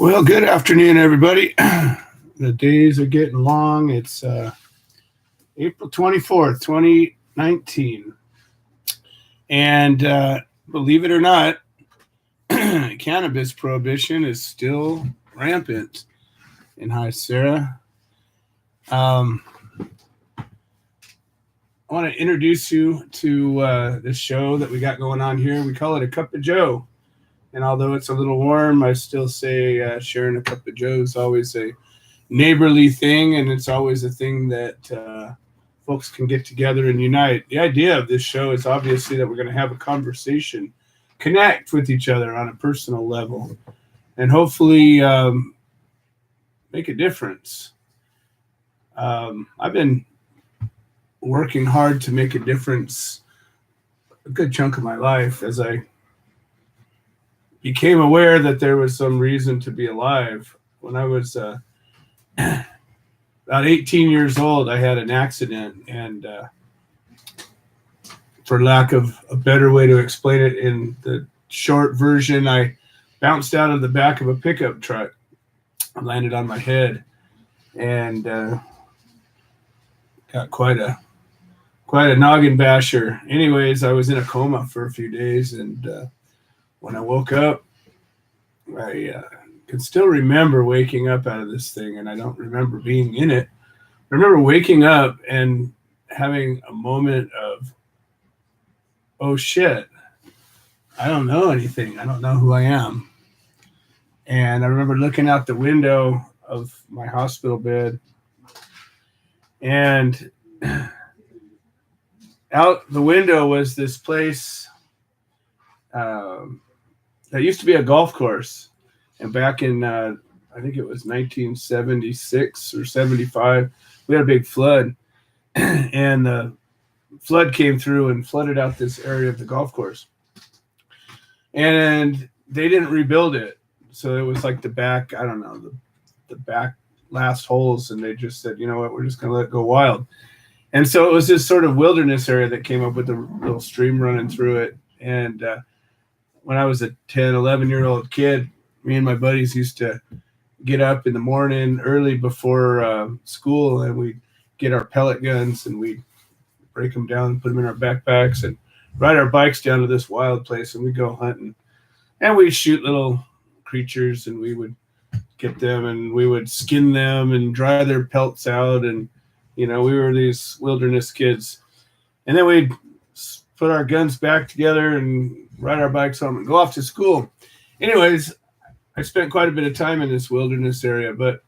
Well, good afternoon, everybody. The days are getting long. It's April 24th, 2019. And believe it or not, cannabis prohibition is still rampant in High Sierra. I want to introduce you to this show that we got going on here. We call it A Cup of Joe. And although it's a little warm, I still say sharing a cup of Joe is always a neighborly thing, and it's always a thing that folks can get together and unite. The idea of this show is obviously that we're going to have a conversation, connect with each other on a personal level, and hopefully make a difference. I've been working hard to make a difference a good chunk of my life as I became aware that there was some reason to be alive. When I was about 18 years old, I had an accident, and for lack of a better way to explain it in the short version, I bounced out of the back of a pickup truck. I landed on my head and got quite a noggin basher. Anyways, I was in a coma for a few days, and when I woke up, I can still remember waking up out of this thing, and I don't remember being in it. I remember waking up and having a moment of, oh shit, I don't know anything. I don't know who I am. And I remember looking out the window of my hospital bed, and out the window was this place that used to be a golf course. And back in, I think it was 1976 or 75, we had a big flood. And the flood came through and flooded out this area of the golf course. And they didn't rebuild it. So it was like the back, I don't know, the back last holes. And they just said, you know what, we're just going to let it go wild. And so it was this sort of wilderness area that came up with a little stream running through it. And when I was a 10, 11-year-old kid, me and my buddies used to get up in the morning early before school, and we'd get our pellet guns and we'd break them down and put them in our backpacks and ride our bikes down to this wild place, and we'd go hunting. And we'd shoot little creatures, and we would get them, and we would skin them and dry their pelts out. And, you know, we were these wilderness kids. And then we'd put our guns back together and ride our bikes home and go off to school. Anyways, I spent quite a bit of time in this wilderness area, but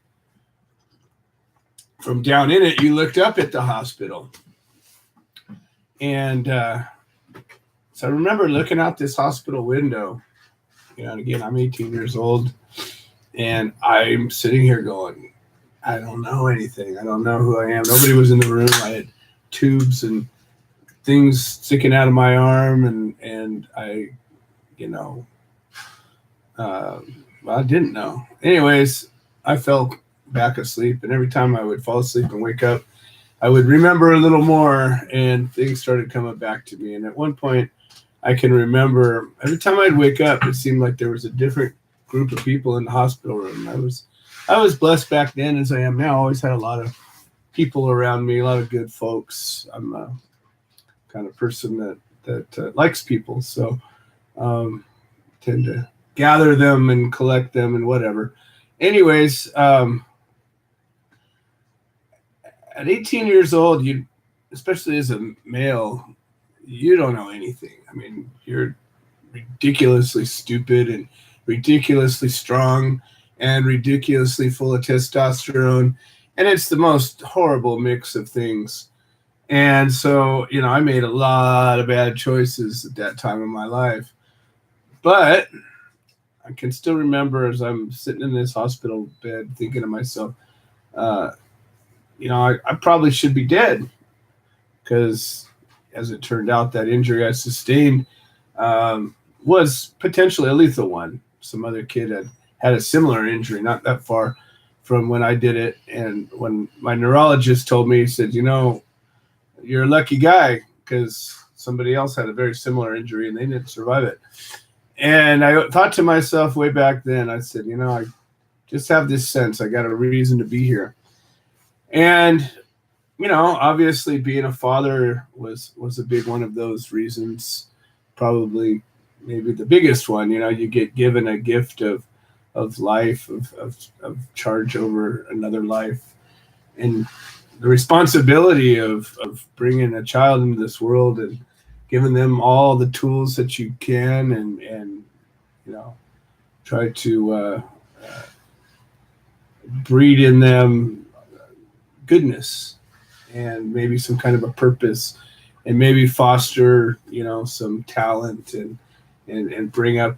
from down in it, you looked up at the hospital. And so I remember looking out this hospital window. You know, and again, I'm 18 years old, and I'm sitting here going, I don't know anything. I don't know who I am. Nobody was in the room. I had tubes and things sticking out of my arm, and I, you know, I didn't know. Anyways, I fell back asleep, and every time I would fall asleep and wake up, I would remember a little more, and things started coming back to me. And at one point, I can remember every time I'd wake up, it seemed like there was a different group of people in the hospital room. I was blessed back then, as I am now. I always had a lot of people around me, a lot of good folks. I'm a kind of person that likes people, so tend to gather them and collect them and whatever. Anyways, at 18 years old, you, especially as a male, you don't know anything. I mean, you're ridiculously stupid and ridiculously strong and ridiculously full of testosterone, and it's the most horrible mix of things. And so, you know, I made a lot of bad choices at that time in my life, but I can still remember as I'm sitting in this hospital bed thinking to myself, you know, I probably should be dead, because as it turned out, that injury I sustained was potentially a lethal one. Some other kid had a similar injury not that far from when I did it. And when my neurologist told me, he said, you know, you're a lucky guy, because somebody else had a very similar injury and they didn't survive it. And I thought to myself way back then, I said, you know, just have this sense I got a reason to be here. And obviously being a father was a big one of those reasons, probably maybe the biggest one. You get given a gift of life, of charge over another life, and the responsibility of bringing a child into this world and giving them all the tools that you can, and try to breed in them goodness and maybe some kind of a purpose, and maybe foster some talent, and bring out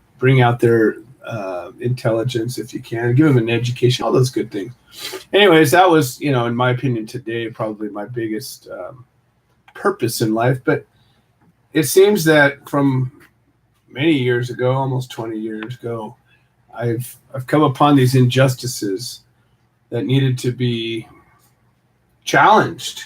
their intelligence if you can, give them an education, all those good things. Anyways, that was in my opinion today probably my biggest purpose in life. But it seems that from many years ago, almost 20 years ago, I've come upon these injustices that needed to be challenged.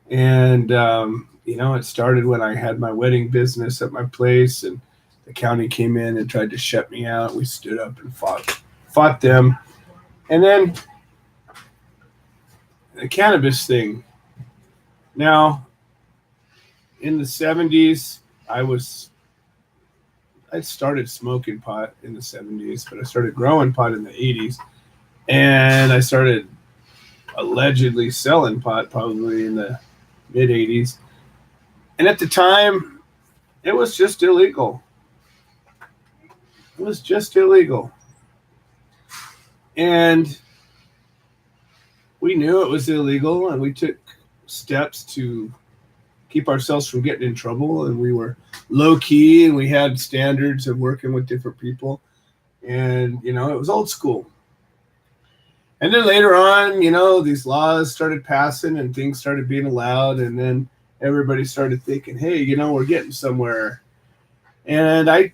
And it started when I had my wedding business at my place, and the county came in and tried to shut me out. We stood up and fought them. And then the cannabis thing. Now, in the 70s, I started smoking pot in the 70s, but I started growing pot in the 80s. And I started allegedly selling pot probably in the mid 80s. And at the time, it was just illegal. It was just illegal. And we knew it was illegal, and we took steps to keep ourselves from getting in trouble. And we were low key, and we had standards of working with different people. And, it was old school. And then later on, these laws started passing and things started being allowed. And then everybody started thinking, hey, we're getting somewhere. And I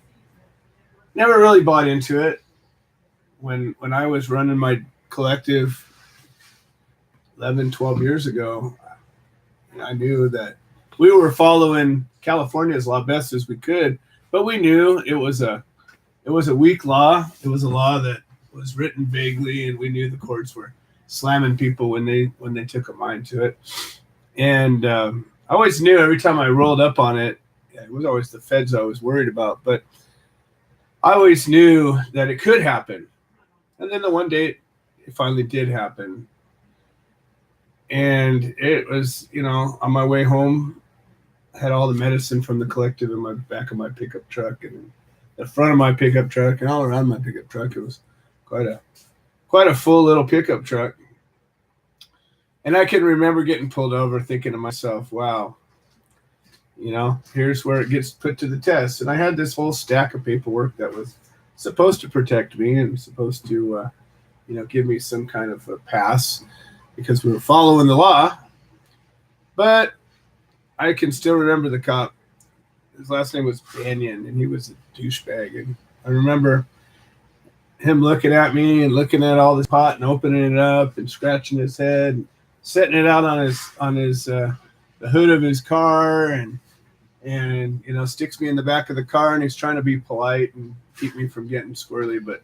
never really bought into it. When I was running my collective 11, 12 years ago, I knew that we were following California's law best as we could, but we knew it was a weak law. It was a law that was written vaguely, and we knew the courts were slamming people when they took a mind to it. And I always knew every time I rolled up on it, it was always the feds I was worried about, but I always knew that it could happen. And then the one day it finally did happen. And it was, on my way home, I had all the medicine from the collective in my back of my pickup truck and the front of my pickup truck and all around my pickup truck. It was quite a full little pickup truck. And I can remember getting pulled over thinking to myself, wow, here's where it gets put to the test. And I had this whole stack of paperwork that was supposed to protect me and supposed to, give me some kind of a pass because we were following the law. But I can still remember the cop. His last name was Banyan, and he was a douchebag. And I remember him looking at me and looking at all this pot and opening it up and scratching his head, and setting it out on his the hood of his car, and sticks me in the back of the car, and he's trying to be polite and keep me from getting squirrely, but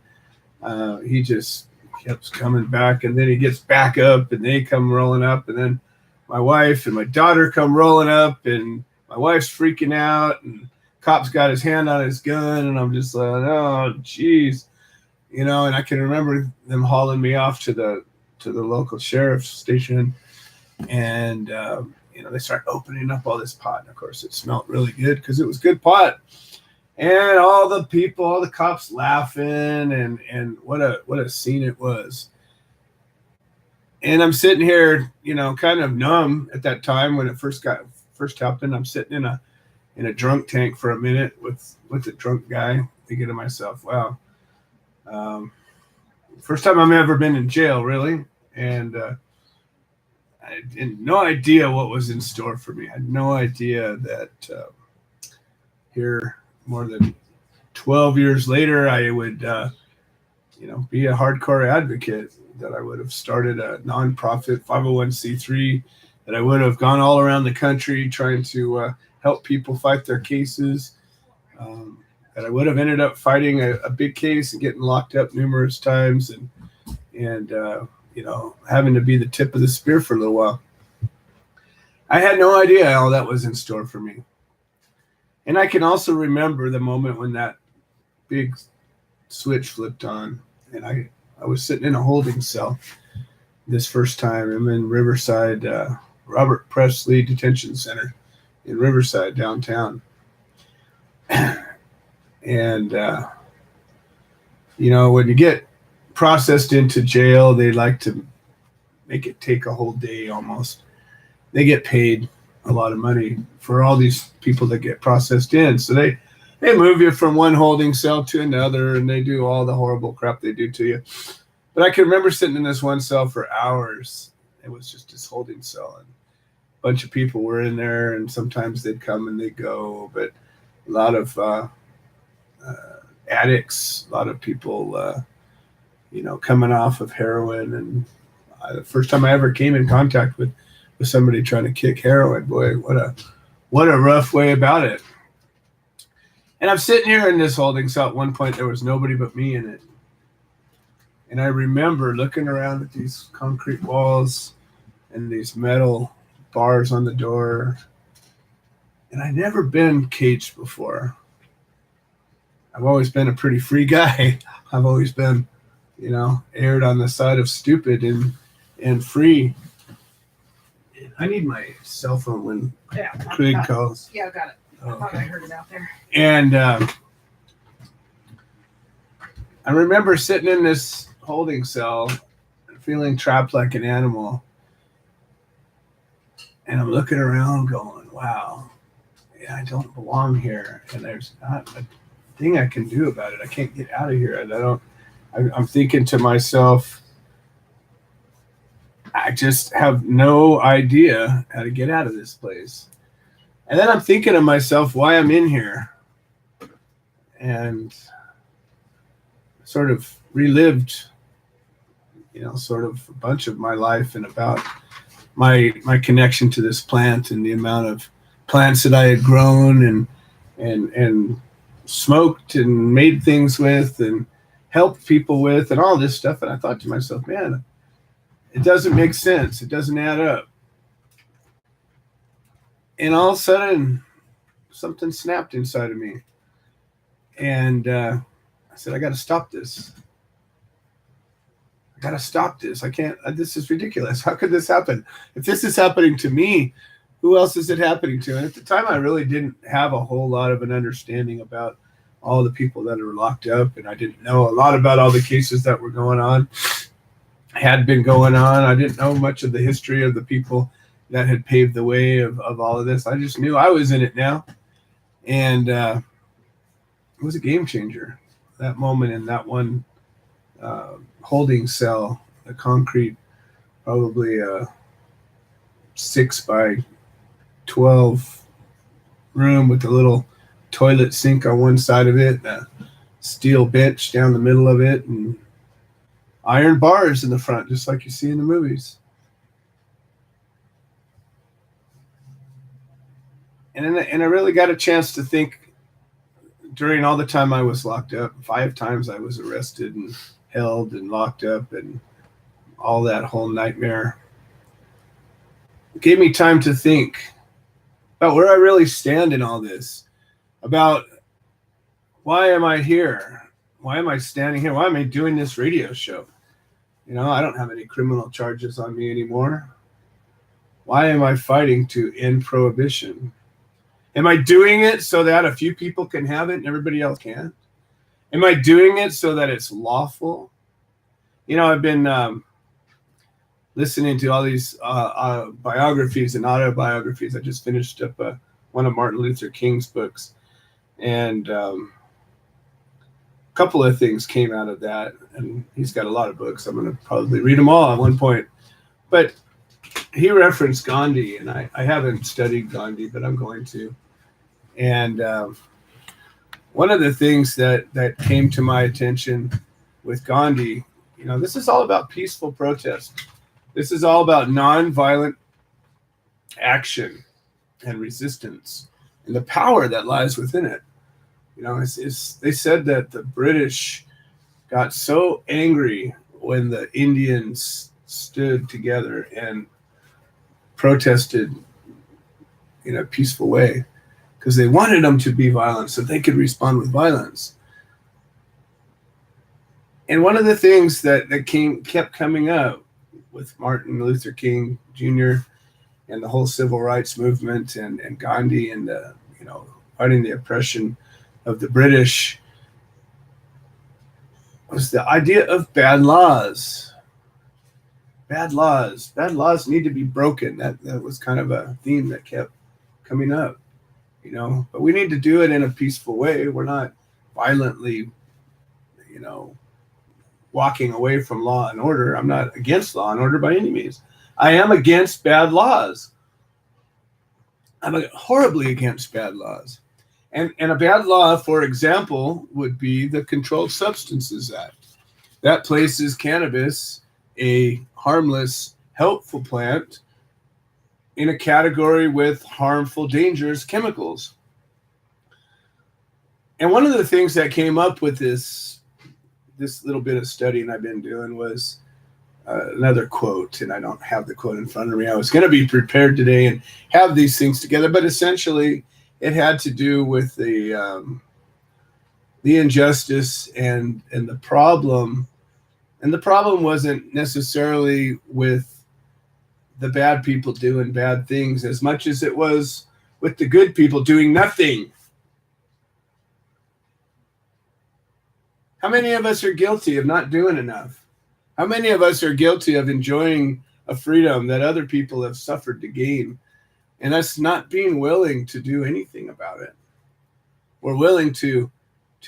he just kept coming back. And then he gets back up, and they come rolling up, and then my wife and my daughter come rolling up, and my wife's freaking out, and cop's got his hand on his gun, and I'm just like, oh geez, and I can remember them hauling me off to the local sheriff's station, and they start opening up all this pot, and of course it smelled really good because it was good pot, and all the cops laughing, and what a scene it was. And I'm sitting here, kind of numb at that time when it first happened. I'm sitting in a drunk tank for a minute with a drunk guy, thinking to myself, wow, first time I've ever been in jail, really. And I had no idea what was in store for me. I had no idea that here, more than 12 years later, I would, be a hardcore advocate, that I would have started a nonprofit 501c3, that I would have gone all around the country trying to help people fight their cases, that I would have ended up fighting a big case and getting locked up numerous times, and and having to be the tip of the spear for a little while. I had no idea all that was in store for me. And I can also remember the moment when that big switch flipped on, and I was sitting in a holding cell this first time. I'm in Riverside, Robert Presley Detention Center in Riverside, downtown. And, when you get processed into jail, they like to make it take a whole day almost. They get paid a lot of money for all these people that get processed in. So they move you from one holding cell to another, and they do all the horrible crap they do to you. But I can remember sitting in this one cell for hours. It was just this holding cell, and a bunch of people were in there, and sometimes they'd come and they'd go, but a lot of addicts, a lot of people, coming off of heroin. And the first time I ever came in contact with somebody trying to kick heroin, boy, what a rough way about it. And I'm sitting here in this holding cell. At one point, there was nobody but me in it. And I remember looking around at these concrete walls and these metal bars on the door. And I'd never been caged before. I've always been a pretty free guy. I've always been, erred on the side of stupid and free. I need my cell phone when Craig calls. Yeah, I got it. I thought I heard it out there. And I remember sitting in this holding cell and feeling trapped like an animal. And I'm looking around going, wow, I don't belong here. And there's not a thing I can do about it. I can't get out of here. I'm thinking to myself, I just have no idea how to get out of this place. And then I'm thinking to myself why I'm in here. And sort of relived, sort of a bunch of my life and about my connection to this plant and the amount of plants that I had grown and smoked and made things with and helped people with and all this stuff. And I thought to myself, man, it doesn't make sense. It doesn't add up. And all of a sudden, something snapped inside of me. And I said, I got to stop this. I got to stop this. I can't, this is ridiculous. How could this happen? If this is happening to me, who else is it happening to? And at the time, I really didn't have a whole lot of an understanding about all the people that are locked up. And I didn't know a lot about all the cases that were going on. Had been going on. I didn't know much of the history of the people that had paved the way of all of this. I just knew I was in it now. And it was a game changer. That moment in that one holding cell, the concrete, probably a 6 by 12 room with a little toilet sink on one side of it, a steel bench down the middle of it, and iron bars in the front, just like you see in the movies. And I really got a chance to think during all the time I was locked up. 5 times I was arrested and held and locked up and all that whole nightmare. It gave me time to think about where I really stand in all this, about why am I here? Why am I standing here? Why am I doing this radio show? I don't have any criminal charges on me anymore. Why am I fighting to end prohibition? Am I doing it so that a few people can have it and everybody else can't? Am I doing it so that it's lawful? I've been listening to all these biographies and autobiographies. I just finished up one of Martin Luther King's books. And a couple of things came out of that. And he's got a lot of books. I'm going to probably read them all at one point. But he referenced Gandhi, and I haven't studied Gandhi, but I'm going to. And one of the things that came to my attention with Gandhi, this is all about peaceful protest. This is all about nonviolent action and resistance and the power that lies within it. They said that the British got so angry when the Indians stood together and protested in a peaceful way because they wanted them to be violent so they could respond with violence. And one of the things that kept coming up with Martin Luther King Jr. and the whole civil rights movement and Gandhi and fighting the oppression of the British was the idea of bad laws. Bad laws need to be broken. That was kind of a theme that kept coming up, but we need to do it in a peaceful way. We're not violently, walking away from law and order. I'm not against law and order by any means. I am against bad laws. I'm horribly against bad laws. And a bad law, for example, would be the Controlled Substances Act. That places cannabis, a harmless, helpful plant, in a category with harmful, dangerous chemicals. And one of the things that came up with this little bit of studying I've been doing was another quote, and I don't have the quote in front of me. I was going to be prepared today and have these things together, but essentially it had to do with the injustice and the problem. And the problem wasn't necessarily with the bad people doing bad things as much as it was with the good people doing nothing. How many of us are guilty of not doing enough? How many of us are guilty of enjoying a freedom that other people have suffered to gain, and us not being willing to do anything about it? We're willing to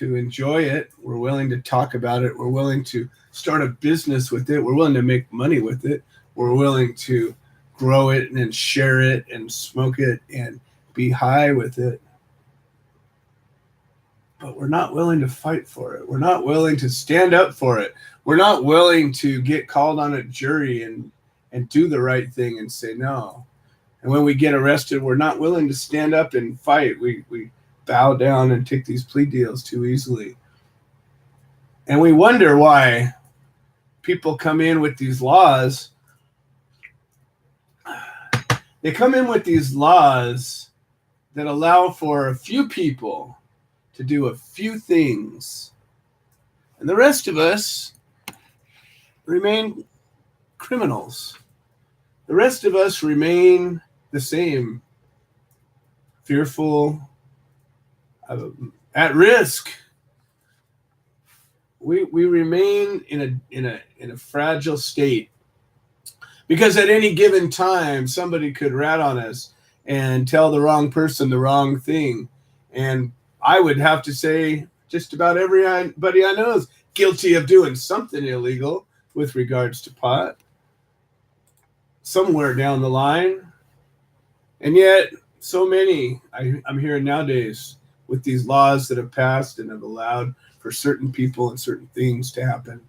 enjoy it. We're willing to talk about it. We're willing to start a business with it. We're willing to make money with it. We're willing to grow it and share it and smoke it and be high with it. But we're not willing to fight for it. We're not willing to stand up for it. We're not willing to get called on a jury and do the right thing and say no. And when we get arrested, we're not willing to stand up and fight. We bow down and take these plea deals too easily. And we wonder why people come in with these laws. They come in with these laws that allow for a few people to do a few things, and the rest of us remain criminals. The rest of us remain the same, fearful, at risk. We remain in a fragile state because at any given time somebody could rat on us and tell the wrong person the wrong thing, and I would have to say just about everybody I know is guilty of doing something illegal with regards to pot somewhere down the line. And yet so many I'm hearing nowadays with these laws that have passed and have allowed for certain people and certain things to happen,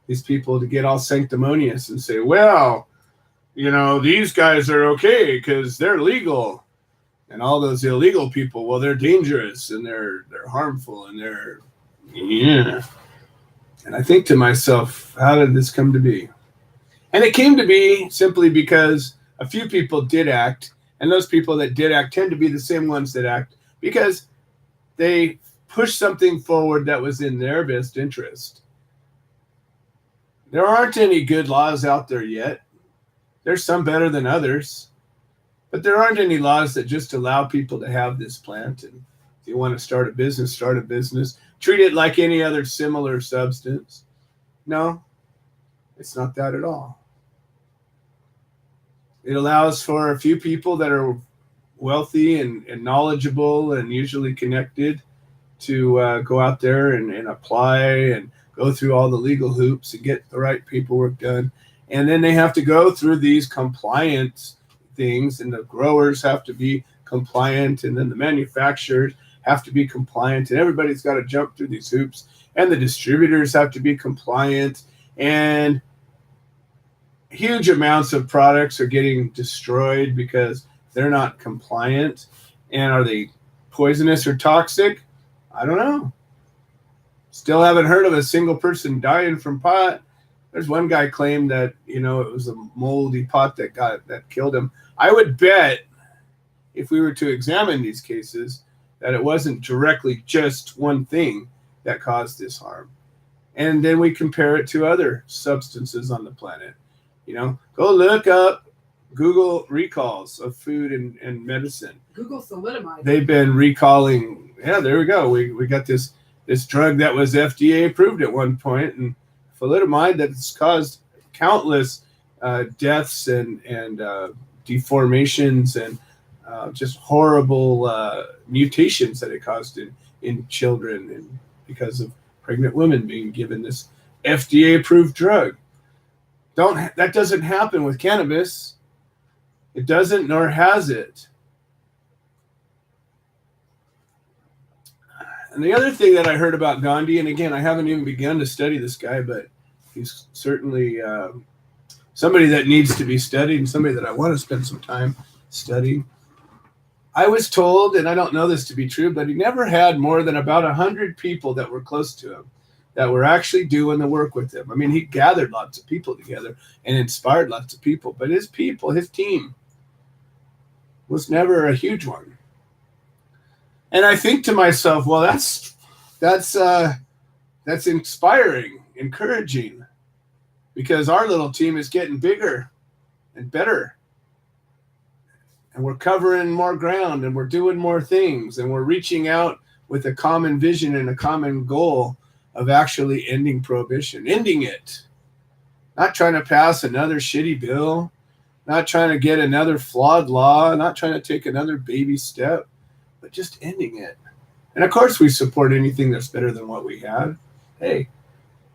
these people to get all sanctimonious and say, well, these guys are okay because they're legal. And all those illegal people, well, they're dangerous and they're harmful and yeah. And I think to myself, how did this come to be? And it came to be simply because a few people did act, and those people that did act tend to be the same ones that act because they pushed something forward that was in their best interest. There aren't any good laws out there yet. There's some better than others. But there aren't any laws that just allow people to have this plant. And if you want to start a business, treat it like any other similar substance. No, it's not that at all. It allows for a few people that are wealthy and knowledgeable and usually connected to go out there and apply and go through all the legal hoops and get the right paperwork done. And then they have to go through these compliance things, and the growers have to be compliant, and then the manufacturers have to be compliant, and everybody's got to jump through these hoops, and the distributors have to be compliant, and huge amounts of products are getting destroyed because they're not compliant. And are they poisonous or toxic? I don't know. Still haven't heard of a single person dying from pot, There's one guy claimed that, it was a moldy pot that killed him. I would bet if we were to examine these cases that it wasn't directly just one thing that caused this harm. And then we compare it to other substances on the planet. Go look up Google recalls of food and medicine. Google thalidomide. They've been recalling. Yeah, there we go. We got this drug that was FDA approved at one point, and thalidomide that's caused countless deaths and deformations and just horrible mutations that it caused in children, and because of pregnant women being given this FDA approved drug. That doesn't happen with cannabis. It doesn't, nor has it. And the other thing that I heard about Gandhi, and again, I haven't even begun to study this guy, but he's certainly somebody that needs to be studied and somebody that I want to spend some time studying. I was told, and I don't know this to be true, but he never had more than about 100 people that were close to him that were actually doing the work with him. I mean, he gathered lots of people together and inspired lots of people, but his people, his team, was never a huge one. And I think to myself, well, that's inspiring, encouraging, because our little team is getting bigger and better. And we're covering more ground, and we're doing more things, and we're reaching out with a common vision and a common goal of actually ending prohibition, ending it. Not trying to pass another shitty bill, not trying to get another flawed law, not trying to take another baby step, but just ending it. And of course we support anything that's better than what we had. Hey,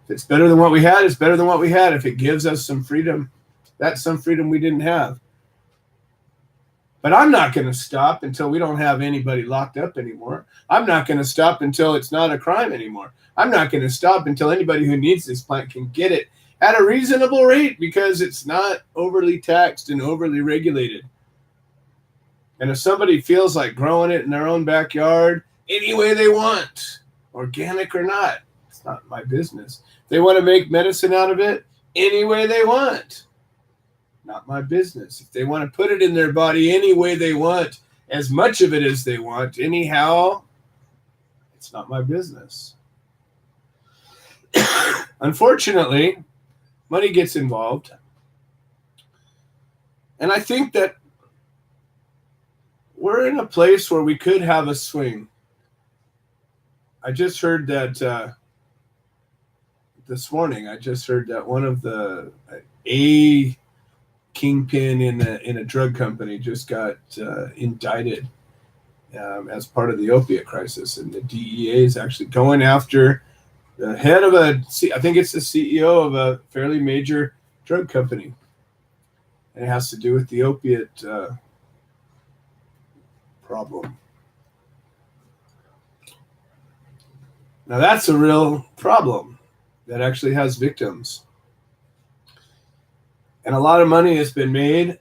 if it's better than what we had, it's better than what we had. If it gives us some freedom, that's some freedom we didn't have. But I'm not going to stop until we don't have anybody locked up anymore. I'm not going to stop until it's not a crime anymore. I'm not going to stop until anybody who needs this plant can get it at a reasonable rate, because it's not overly taxed and overly regulated. And if somebody feels like growing it in their own backyard any way they want, organic or not, it's not my business. They want to make medicine out of it any way they want. Not my business. If they want to put it in their body any way they want, as much of it as they want, anyhow, it's not my business. Unfortunately, money gets involved. And I think that we're in a place where we could have a swing. I just heard that this morning, one of the kingpin in a drug company just got indicted as part of the opiate crisis, and the DEA is actually going after the head of I think it's the CEO of a fairly major drug company, and it has to do with the opiate problem. Now that's a real problem that actually has victims. And a lot of money has been made,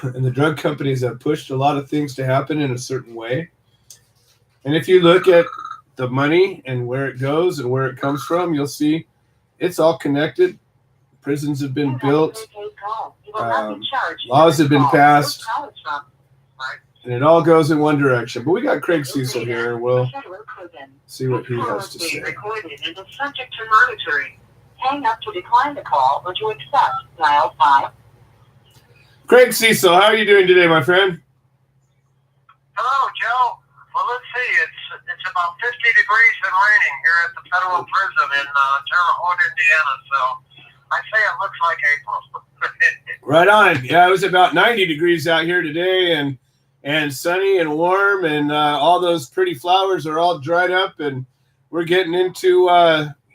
and the drug companies have pushed a lot of things to happen in a certain way. And if you look at the money and where it goes and where it comes from, you'll see it's all connected. Prisons have been built, laws have been passed, and it all goes in one direction. But we got Craig Cecil here. We'll see what he has to say. Hang up to decline the call or to accept. Dial 5. Craig Cecil, how are you doing today, my friend? Hello, Joe. Well, let's see. It's about 50 degrees and raining here at the federal prison in Terre Haute, Indiana. So I say it looks like April. Right on. Yeah, it was about 90 degrees out here today, and sunny and warm, and all those pretty flowers are all dried up, and we're getting into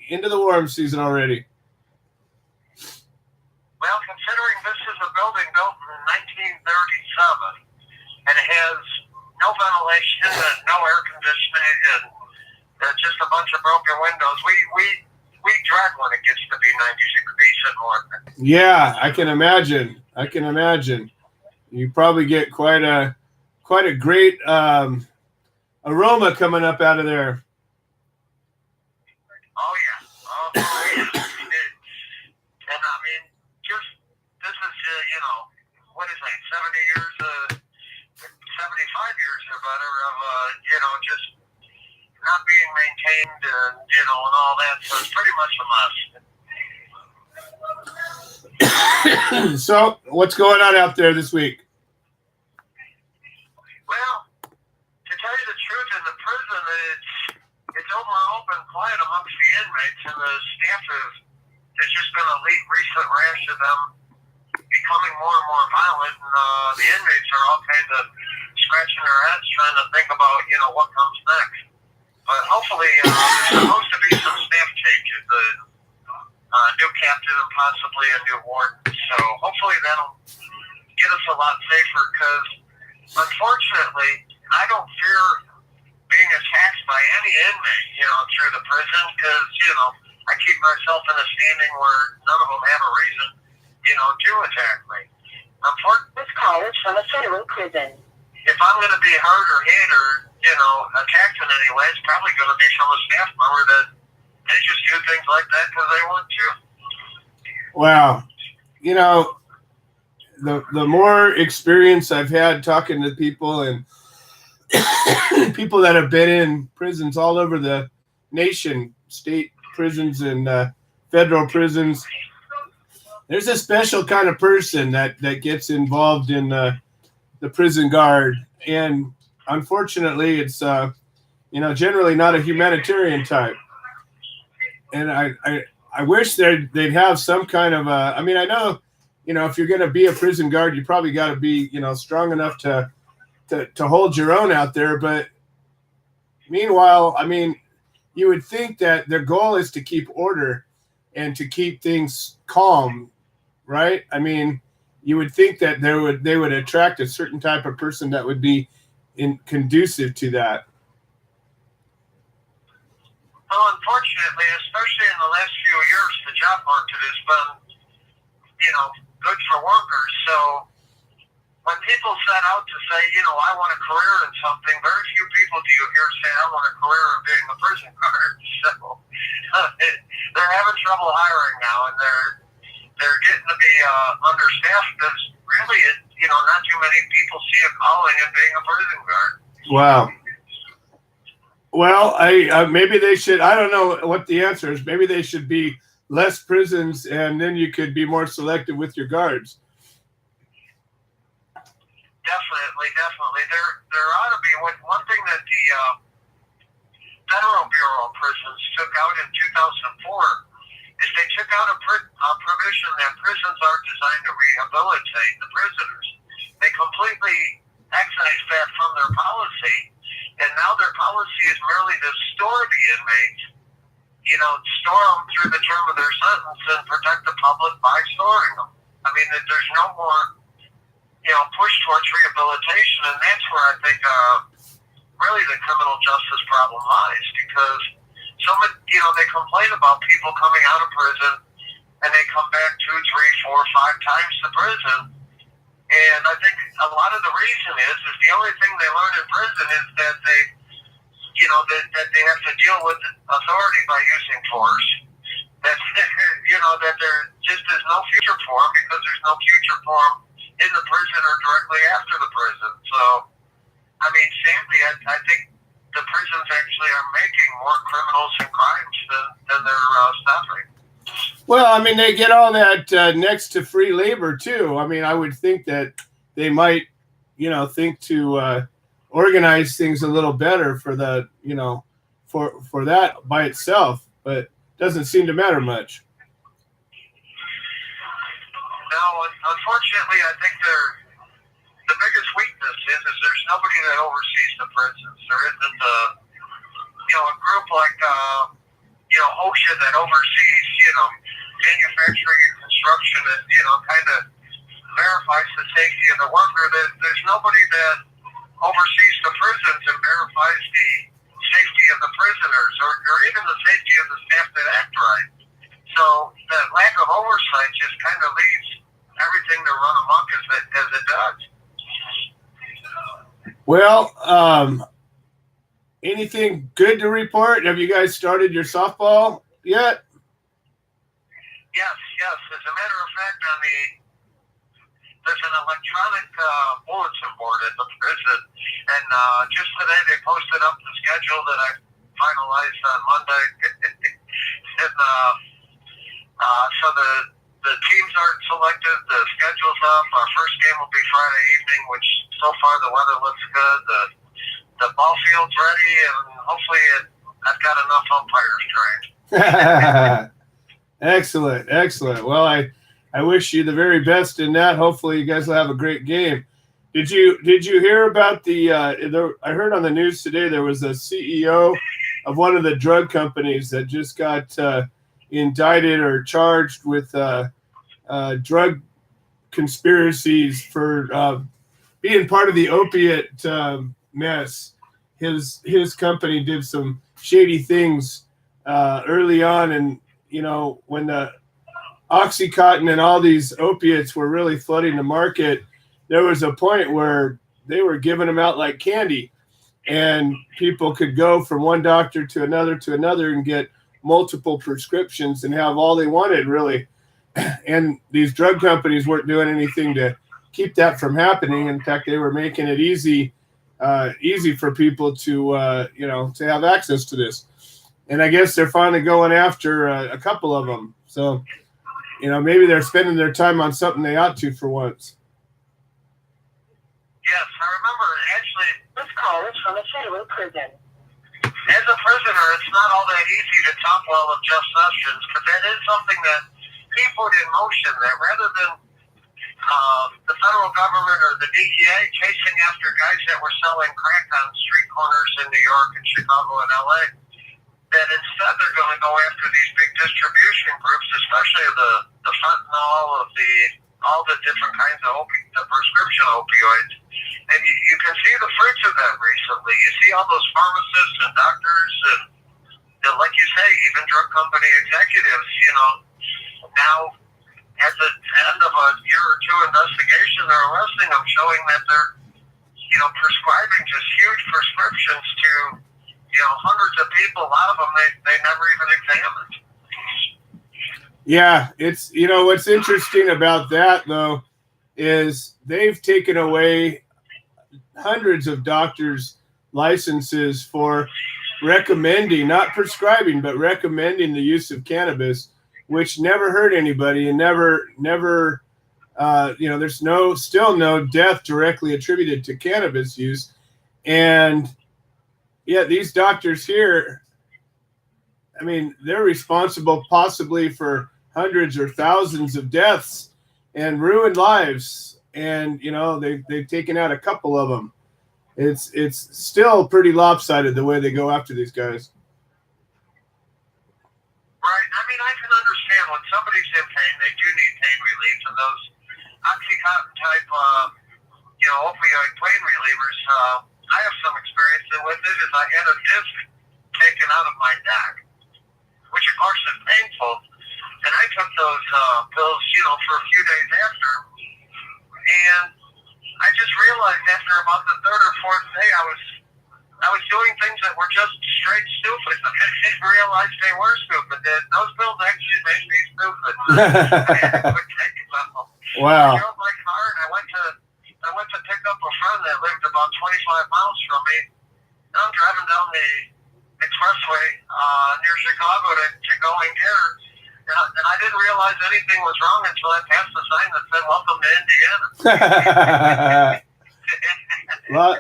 the warm season already. Well, considering this is a building built in 1937, and it has no ventilation and no air conditioning, and there's just a bunch of broken windows, we dread when it gets to be 90 degrees and more. Yeah, I can imagine. You probably get quite a great aroma coming up out of there. Oh yeah. years, 75 years or better of, just not being maintained and all that. So it's pretty much a mess. So what's going on out there this week? Well, to tell you the truth, in the prison, it's open quiet amongst the inmates, and the staff has just been a recent rash of them becoming more and more violent, and the inmates are all kind of scratching their heads trying to think about, what comes next. But hopefully, there's supposed to be some staff changes, a new captain and possibly a new warden. So hopefully that'll get us a lot safer, because unfortunately, I don't fear being attacked by any inmate, through the prison, because, I keep myself in a standing where none of them have a reason, to attack me. This call is from a federal prison. If I'm going to be hurt or hit or, attacked in any way, it's probably going to be from a staff member that they just do things like that because they want to. Wow. The more experience I've had talking to people and people that have been in prisons all over the nation, state prisons and federal prisons, there's a special kind of person that gets involved in the prison guard. And unfortunately, it's, generally not a humanitarian type. And I wish they'd have some kind of I know, if you're going to be a prison guard, you probably got to be, strong enough to hold your own out there. But meanwhile, you would think that their goal is to keep order and to keep things calm, right? You would think that they would attract a certain type of person that would be conducive to that. Well, unfortunately, especially in the last few years, the job market has been, good for workers. So when people set out to say, I want a career in something, very few people do you hear say, I want a career in being a prison guard. So they're having trouble hiring now, and they're getting to be understaffed because really, not too many people see a calling in being a prison guard. Wow. Well, maybe they should. I don't know what the answer is. Maybe they should be less prisons, and then you could be more selective with your guards. Definitely. There ought to be one thing that the Federal Bureau of Prisons took out in 2004 is they took out a provision that prisons are designed to rehabilitate the prisoners. They completely excised that from their policy, and now their policy is merely to store the inmates, store them through the term of their sentence and protect the public by storing them. There's no more, push towards rehabilitation, and that's where I think really the criminal justice problem lies, because they complain about people coming out of prison and they come back 2, 3, 4, 5 times to prison. And I think a lot of the reason is the only thing they learn in prison is that they, that they have to deal with authority by using force. That, that there just is no future for them, because there's no future for them in the prison or directly after the prison. So, sadly, I think the prisons actually are making more criminals and crimes than they're stopping. Well, they get all that next to free labor too. I would think that they might, think to organize things a little better for the, for that by itself, but it doesn't seem to matter much. No, unfortunately, I think the biggest weakness is there's nobody that oversees the prisons. There isn't a group like OSHA that oversees manufacturing and construction and kind of verifies the safety of the worker. There's nobody that oversees the prisons and verifies the safety of the prisoners or even the safety of the staff that act right. So that lack of oversight just kind of leaves everything to run amok as it does. Well, anything good to report? Have you guys started your softball yet? Yes. As a matter of fact, on the there's an electronic bulletin board at the prison, and just today they posted up the schedule that I finalized on Monday. And so the teams aren't selected, the schedule's up. Our first game will be Friday evening, which so far the weather looks good. The ball field's ready, and hopefully I've got enough umpires trained. Excellent, excellent. Well, I wish you the very best in that. Hopefully, you guys will have a great game. Did you hear about I heard on the news today there was a CEO of one of the drug companies that just got indicted or charged with drug conspiracies for being part of the opiate mess. His company did some shady things early on, and when the Oxycontin and all these opiates were really flooding the market, there was a point where they were giving them out like candy, and people could go from one doctor to another and get multiple prescriptions and have all they wanted, really. And these drug companies weren't doing anything to keep that from happening. In fact, they were making it easy for people to have access to this. And I guess they're finally going after a couple of them. So, maybe they're spending their time on something they ought to for once. Yes, I remember actually. This call is from a federal prison. As a prisoner, it's not all that easy to talk well of Jeff Sessions, because that is something that he put in motion, that rather than the federal government or the DEA chasing after guys that were selling crack on street corners in New York and Chicago and LA, that instead they're going to go after these big distribution groups, especially the fentanyl, all the different kinds of the prescription opioids. And you can see the fruits of that recently. You see all those pharmacists and doctors and like you say, even drug company executives, now at the end of a year or two investigation, they're arresting them, showing that they're, prescribing just huge prescriptions to, hundreds of people. A lot of them they never even examined. Yeah, it's what's interesting about that though is they've taken away hundreds of doctors' licenses for recommending, not prescribing, but recommending the use of cannabis, which never hurt anybody and never there's still no death directly attributed to cannabis use. And yet these doctors here, they're responsible possibly for hundreds or thousands of deaths and ruined lives. And, they've taken out a couple of them. It's still pretty lopsided the way they go after these guys. Right. I can understand when somebody's in pain, they do need pain relief, and those Oxycontin type, opioid pain relievers. I have some experience with it. Is I had a disc taken out of my neck, which of course is painful, and I took those pills, for a few days after, and I just realized after about the third or fourth day, I was doing things that were just straight stupid. I didn't realize they were stupid. Those pills actually made me stupid. I would take them. Wow. I drove my car and I went to pick up a friend that lived about 25 miles from me. And I'm driving down the expressway near Chicago to go and get her. And I didn't realize anything was wrong until I passed the sign that said, "Welcome to Indiana."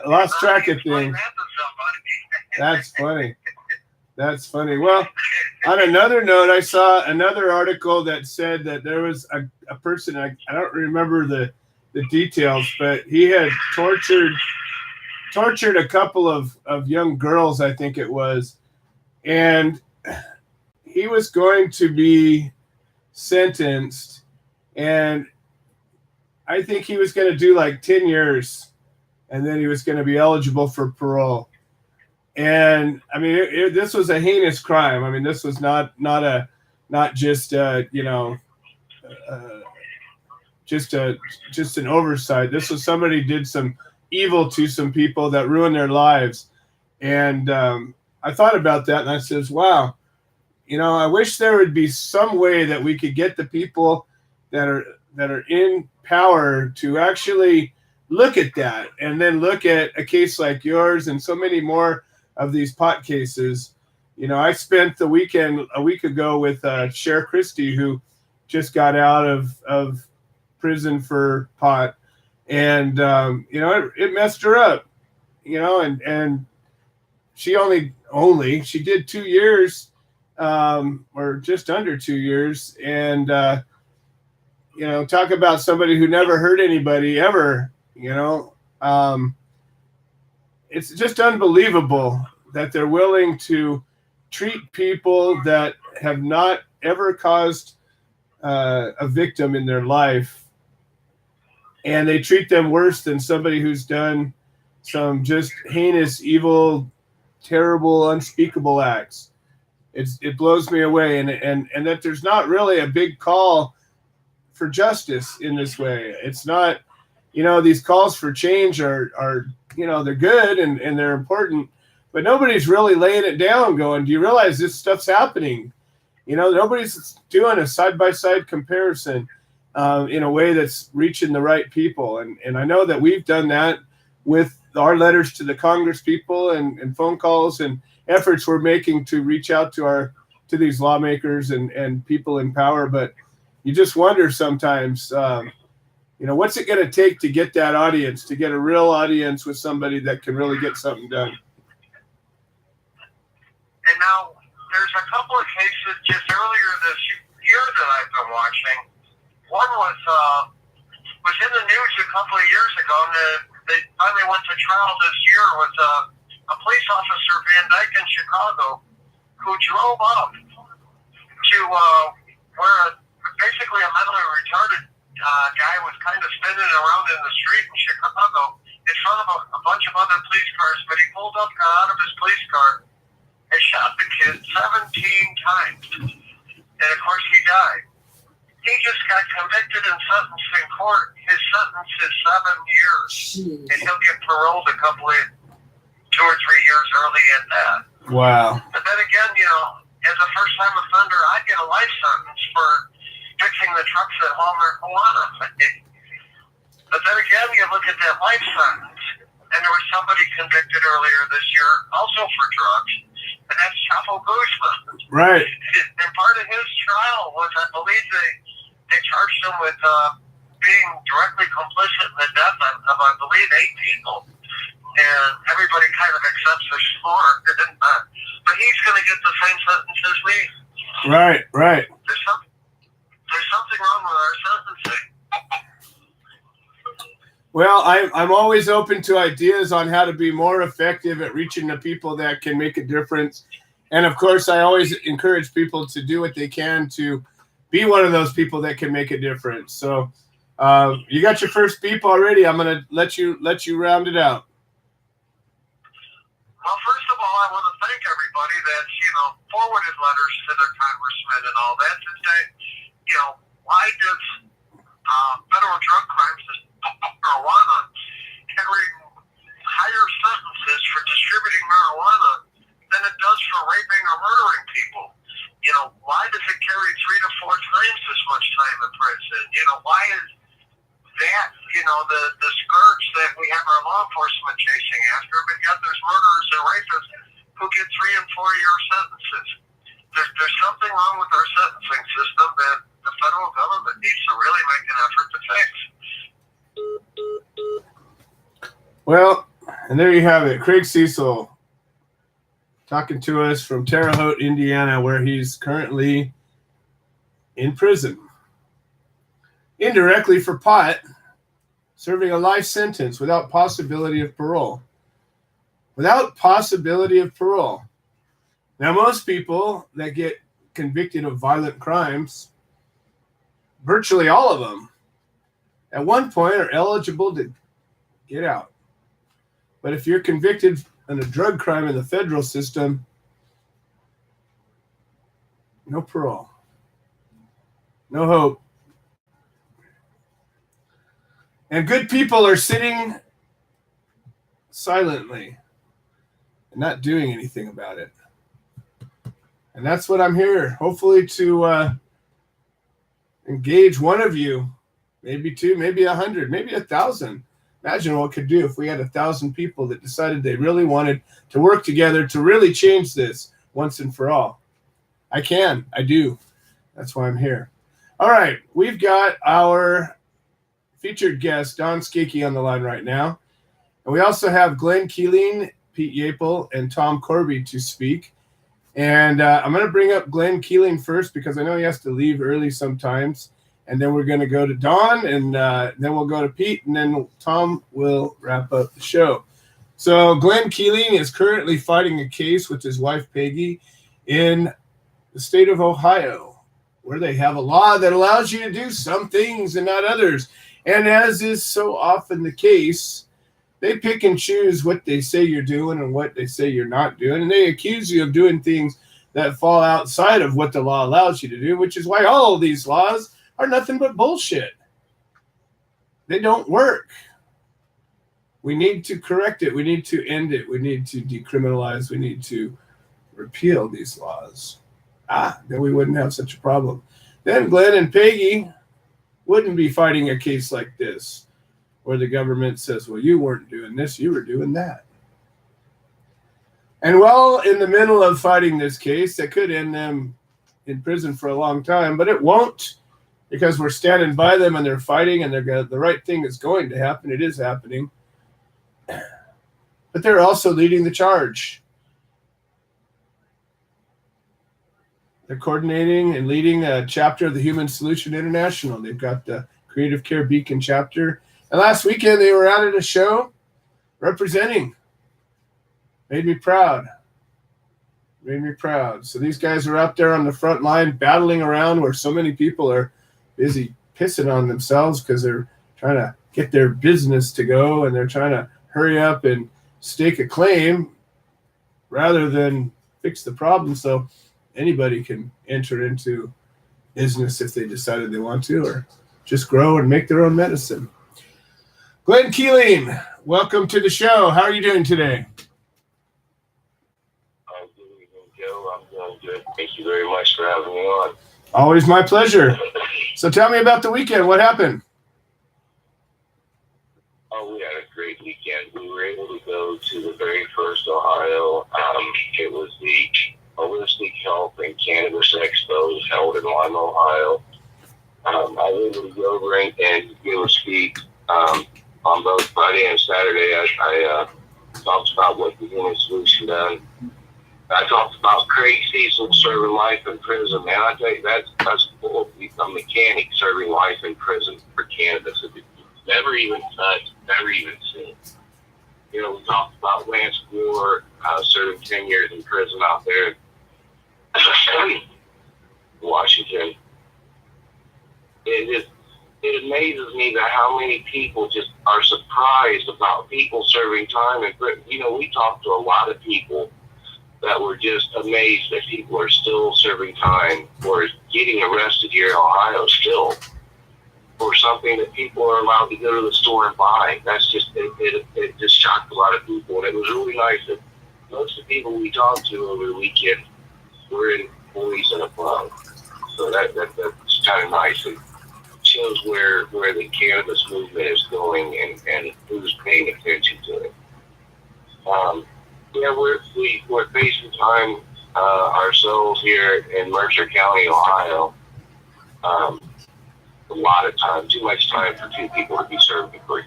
Lost track of things. That's funny. That's funny. Well, on another note, I saw another article that said that there was a person, I don't remember the details, but he had tortured a couple of young girls, I think it was, and he was going to be sentenced, and I think he was going to do like 10 years, and then he was going to be eligible for parole. And this was a heinous crime. This was not just just an oversight. This was somebody did some evil to some people that ruined their lives. And I thought about that, and I says, wow, I wish there would be some way that we could get the people that that are in power to actually look at that, and then look at a case like yours and so many more of these pot cases. You know, I spent the weekend a week ago with Cher Christie, who just got out of prison for pot, and you know, it messed her up. You know, and she she did 2 years, or just under 2 years, and you know, talk about somebody who never hurt anybody ever. You know, it's just unbelievable that they're willing to treat people that have not ever caused a victim in their life, and they treat them worse than somebody who's done some just heinous, evil, terrible, unspeakable acts. It blows me away, and that there's not really a big call for justice in this way. It's not, you know, these calls for change are you know, they're good and they're important, but nobody's really laying it down going, do you realize this stuff's happening? You know, nobody's doing a side-by-side comparison in a way that's reaching the right people. And I know that we've done that with our letters to the Congress people and phone calls and efforts we're making to reach out to these lawmakers and people in power. But you just wonder sometimes, you know, what's it going to take to get that audience, to get a real audience with somebody that can really get something done? And now there's a couple of cases just earlier this year that I've been watching. One was in the news a couple of years ago, and they finally went to trial this year with a police officer, Van Dyke in Chicago, who drove up to where basically a mentally retarded guy was kind of spinning around in the street in Chicago in front of a bunch of other police cars, but he pulled up, got out of his police car, and shot the kid 17 times. And of course he died. He just got convicted and sentenced in court. His sentence is 7 years. And he'll get paroled a couple of 2 or 3 years early at that. Wow. But then again, you know, as a first-time offender, I get a life sentence for fixing the trucks at home marijuana. But then again, you look at that life sentence, and there was somebody convicted earlier this year also for drugs, and that's Chapo Guzman. Right. And part of his trial was, I believe, they charged him with being directly complicit in the death of I believe, 8 people. And everybody kind of accepts the score. But he's going to get the same sentence as me. Right, right. There's something wrong with our sentencing. Well, I'm always open to ideas on how to be more effective at reaching the people that can make a difference. And of course, I always encourage people to do what they can to be one of those people that can make a difference. So you got your first beep already. I'm going to let you round it out. Well, first of all, I want to thank everybody that's, you know, forwarded letters to their congressmen and all that to say, you know, why does federal drug crimes, marijuana, carry higher sentences for distributing marijuana than it does for raping or murdering people? You know, why does it carry 3 to 4 times as much time in prison? You know, why is that, you know, the scourge that we have our law enforcement chasing after, but yet there's murderers and rapists who get 3 and 4 year sentences? There's something wrong with our sentencing system that the federal government needs to really make an effort to fix. Well, and there you have it. Craig Cecil talking to us from Terre Haute, Indiana, where he's currently in prison. Indirectly for pot, serving a life sentence without possibility of parole. Without possibility of parole. Now, most people that get convicted of violent crimes, virtually all of them, at one point are eligible to get out. But if you're convicted in a drug crime in the federal system, no parole. No hope. And good people are sitting silently and not doing anything about it. And that's what I'm here, hopefully to engage one of you maybe 2, maybe 100, maybe 1,000. Imagine what it could do if we had 1,000 people that decided they really wanted to work together to really change this once and for all. I do. That's why I'm here. All right, we've got our featured guest, Don Skakey, on the line right now. And we also have Glenn Keeling, Pete Yapel, and Tom Corby to speak. And I'm going to bring up Glenn Keeling first because I know he has to leave early sometimes. And then we're going to go to Don, and then we'll go to Pete, and then Tom will wrap up the show. So Glenn Keeling is currently fighting a case with his wife, Peggy, in the state of Ohio, where they have a law that allows you to do some things and not others. And as is so often the case, they pick and choose what they say you're doing and what they say you're not doing. And they accuse you of doing things that fall outside of what the law allows you to do, which is why all of these laws are nothing but bullshit. They don't work. We need to correct it. We need to end it. We need to decriminalize. We need to repeal these laws. Then we wouldn't have such a problem. Then Glenn and Peggy wouldn't be fighting a case like this, where the government says, well, you weren't doing this, you were doing that. And while in the middle of fighting this case, that could end them in prison for a long time, but it won't, because we're standing by them and they're fighting, and the right thing is going to happen. It is happening. But they're also leading the charge. They're coordinating and leading a chapter of the Human Solution International. They've got the Creative Care Beacon chapter. And last weekend they were out at a show representing. Made me proud. So these guys are out there on the front line battling around where so many people are busy pissing on themselves because they're trying to get their business to go, and they're trying to hurry up and stake a claim rather than fix the problem so anybody can enter into business if they decided they want to, or just grow and make their own medicine. Glenn Keeling, welcome to the show. How are you doing today? I'm doing good, Joe. I'm doing good. Thank you very much for having me on. Always my pleasure. So tell me about the weekend. What happened? Oh, we had a great weekend. We were able to go to the very first Ohio. It was the Holistic Health and Cannabis Expo held in Lima, Ohio. I was able to go over and give a speak on both Friday and Saturday. I talked about what the Human Solution done. I talked about Craig Cecil serving life in prison. Man, I tell you, that's cool. A mechanic serving life in prison for cannabis. Never even touched, never even seen. You know, we talked about Lance Moore serving 10 years in prison out there in Washington. It amazes me that how many people just are surprised about people serving time in prison. You know, we talked to a lot of people that were just amazed that people are still serving time or getting arrested here in Ohio still for something that people are allowed to go to the store and buy. That's just, it just shocked a lot of people. And it was really nice that most of the people we talked to over the weekend were in police and above. So that's kind of nice. It shows where the cannabis movement is going and who's paying attention to it. Yeah, we're facing time ourselves here in Mercer County, Ohio. A lot of time, too much time for two people to be serving for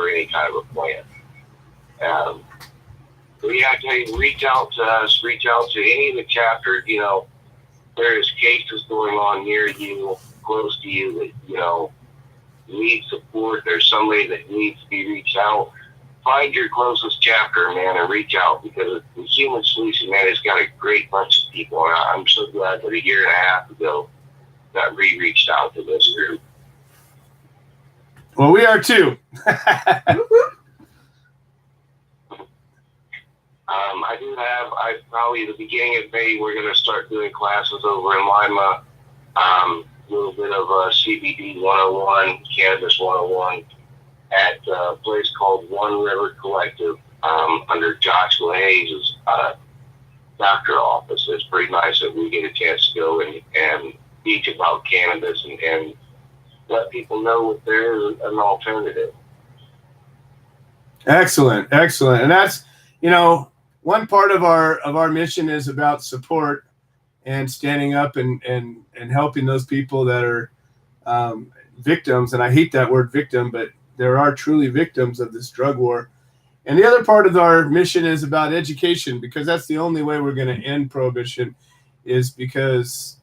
any kind of a plan. But yeah, I tell you, reach out to us, reach out to any of the chapters. You know, there's cases going on near you, close to you that, you know, need support. There's somebody that needs to be reached out. Find your closest chapter, man, and reach out, because the Human Solution, man, has got a great bunch of people. And I'm so glad that a year and a half ago that we reached out to this group. Well, we are too. Probably the beginning of May, we're going to start doing classes over in Lima. A little bit of CBD 101, Cannabis 101 at a place called One River Collective under Joshua Hayes' doctor office. It's pretty nice that we get a chance to go and teach about cannabis and let people know that there is an alternative. Excellent. And that's, one part of our mission is about support and standing up and helping those people that are victims. And I hate that word victim, but there are truly victims of this drug war. And the other part of our mission is about education, because that's the only way we're going to end prohibition, is because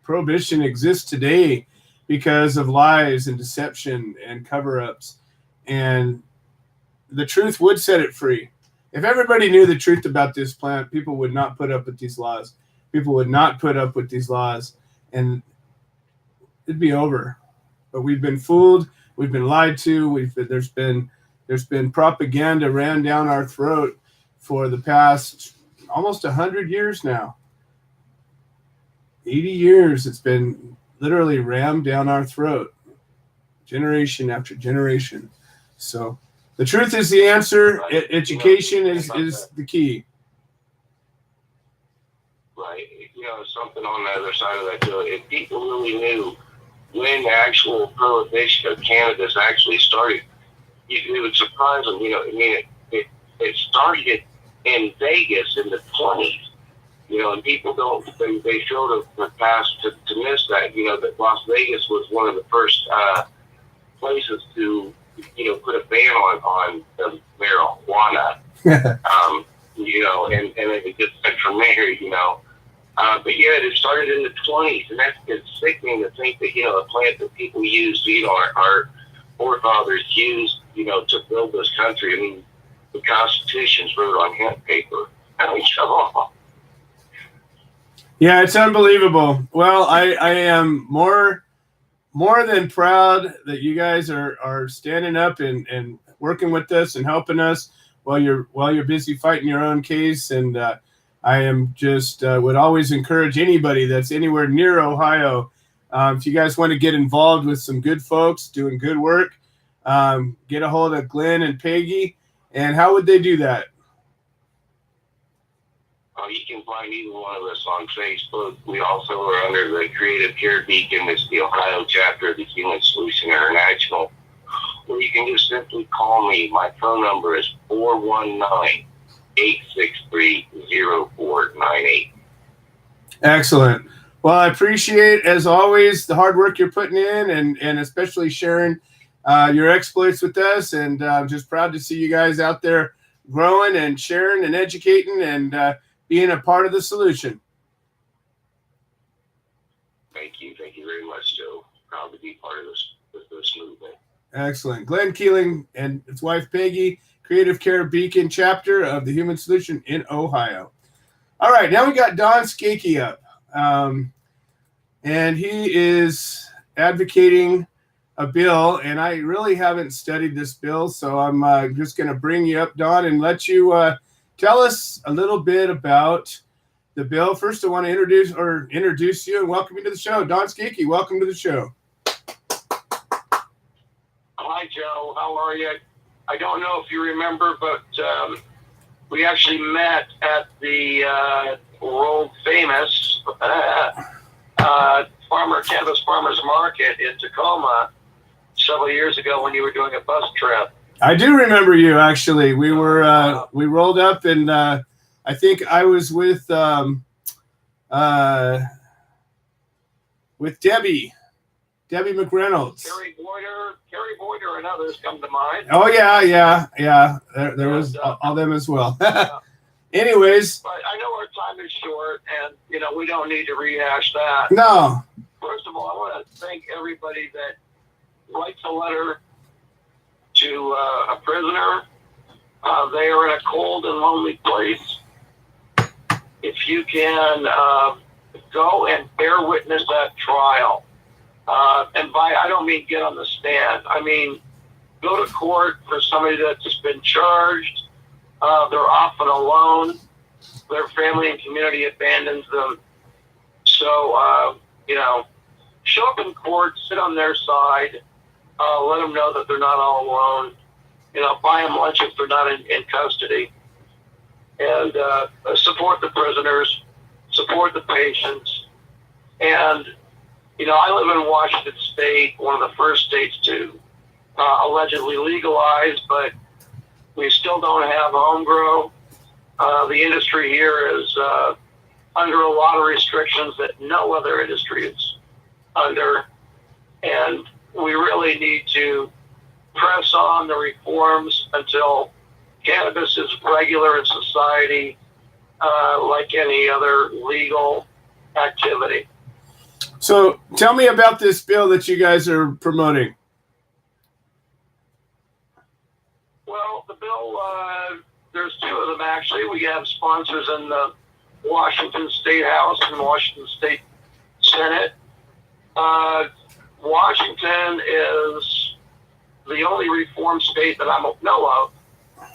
prohibition exists today because of lies and deception and cover-ups. And the truth would set it free. If everybody knew the truth about this plant, people would not put up with these laws. People would not put up with these laws, and it'd be over. But we've been fooled. We've been lied to. There's been propaganda ran down our throat for the past almost 100 years now. 80 years it's been literally rammed down our throat, generation after generation. So the truth is the answer. Right. Education is the key. Right. Something on the other side of that, Joe. If people really knew when the actual prohibition of cannabis actually started, it would surprise them. It started in Vegas in the 20s. And people they fail to pass to miss that. That Las Vegas was one of the first places to put a ban on marijuana. And it just went from there. But yeah, it started in the 20s, and it's sickening to think that a plant that people used, our forefathers used, to build this country. I mean, the Constitution's wrote on hemp paper. I mean, come on. Yeah, it's unbelievable. Well, I am more than proud that you guys are standing up and working with us and helping us while you're busy fighting your own case. And I am just would always encourage anybody that's anywhere near Ohio, if you guys want to get involved with some good folks doing good work, get a hold of Glenn and Peggy. And how would they do that? You can find either one of us on Facebook. We also are under the Creative Care Beacon. It's the Ohio chapter of the Human Solution International. Or you can just simply call me. My phone number is 419-863-0498. Excellent. Well, I appreciate, as always, the hard work you're putting in and especially sharing your exploits with us. And I'm just proud to see you guys out there growing and sharing and educating and being a part of the solution. Thank you very much, Joe. Proud to be part of this movement. Excellent. Glenn Keeling and his wife Peggy, Creative Care Beacon chapter of the Human Solution in Ohio. All right, now we got Don Skakey up, and he is advocating a bill, and I really haven't studied this bill, so I'm just going to bring you up, Don, and let you tell us a little bit about the bill. First, I want to introduce you and welcome you to the show. Don Skakey, welcome to the show. Hi, Joe. How are you? I don't know if you remember, but we actually met at the world famous cannabis farmers market in Tacoma several years ago when you were doing a bus trip. I do remember you, actually. We were we rolled up, and I think I was with Debbie McReynolds. Carrie Boyder and others come to mind. Oh yeah. There was all them as well. Anyways, but I know our time is short, and we don't need to rehash that. No. First of all, I want to thank everybody that writes a letter to a prisoner. They are in a cold and lonely place. If you can go and bear witness that trial, and I don't mean get on the stand. I mean go to court for somebody that's just been charged. They're often alone. Their family and community abandons them. So, show up in court, sit on their side, let them know that they're not all alone. Buy them lunch if they're not in custody. And support the prisoners, support the patients. And, I live in Washington State, one of the first states to allegedly legalize, but we still don't have home grow. The industry here is under a lot of restrictions that no other industry is under, and we really need to press on the reforms until cannabis is regular in society, like any other legal activity. So tell me about this bill that you guys are promoting. Well, the bill, there's two of them actually. We have sponsors in the Washington State House and Washington State Senate. Washington is the only reform state that I know of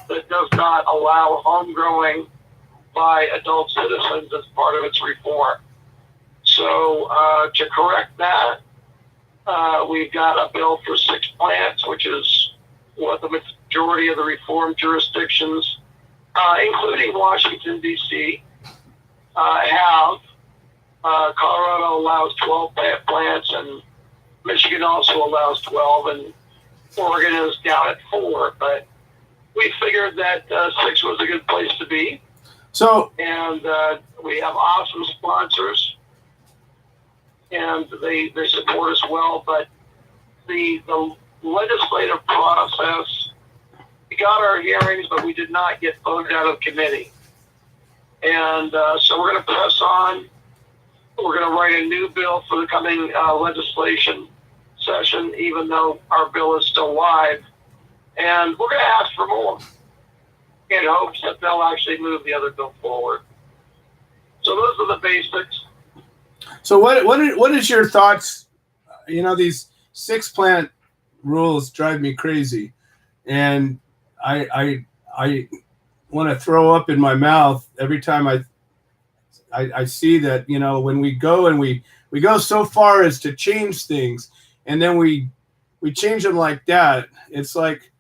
that does not allow home growing by adult citizens as part of its reform. So to correct that, we've got a bill for 6 plants, which is what the majority of the reform jurisdictions, including Washington, D.C., have. Colorado allows 12 plants, and Michigan also allows 12, and Oregon is down at 4. But we figured that 6 was a good place to be. So, and we have awesome sponsors, and they support us well. But the legislative process, we got our hearings, but we did not get voted out of committee. And so we're going to press on. We're going to write a new bill for the coming legislation session, even though our bill is still live. And we're going to ask for more in hopes that they'll actually move the other bill forward. So those are the basics. So what is your thoughts? These 6 plant rules drive me crazy, and I want to throw up in my mouth every time I see that, when we go and we go so far as to change things, and then we change them like that. It's like,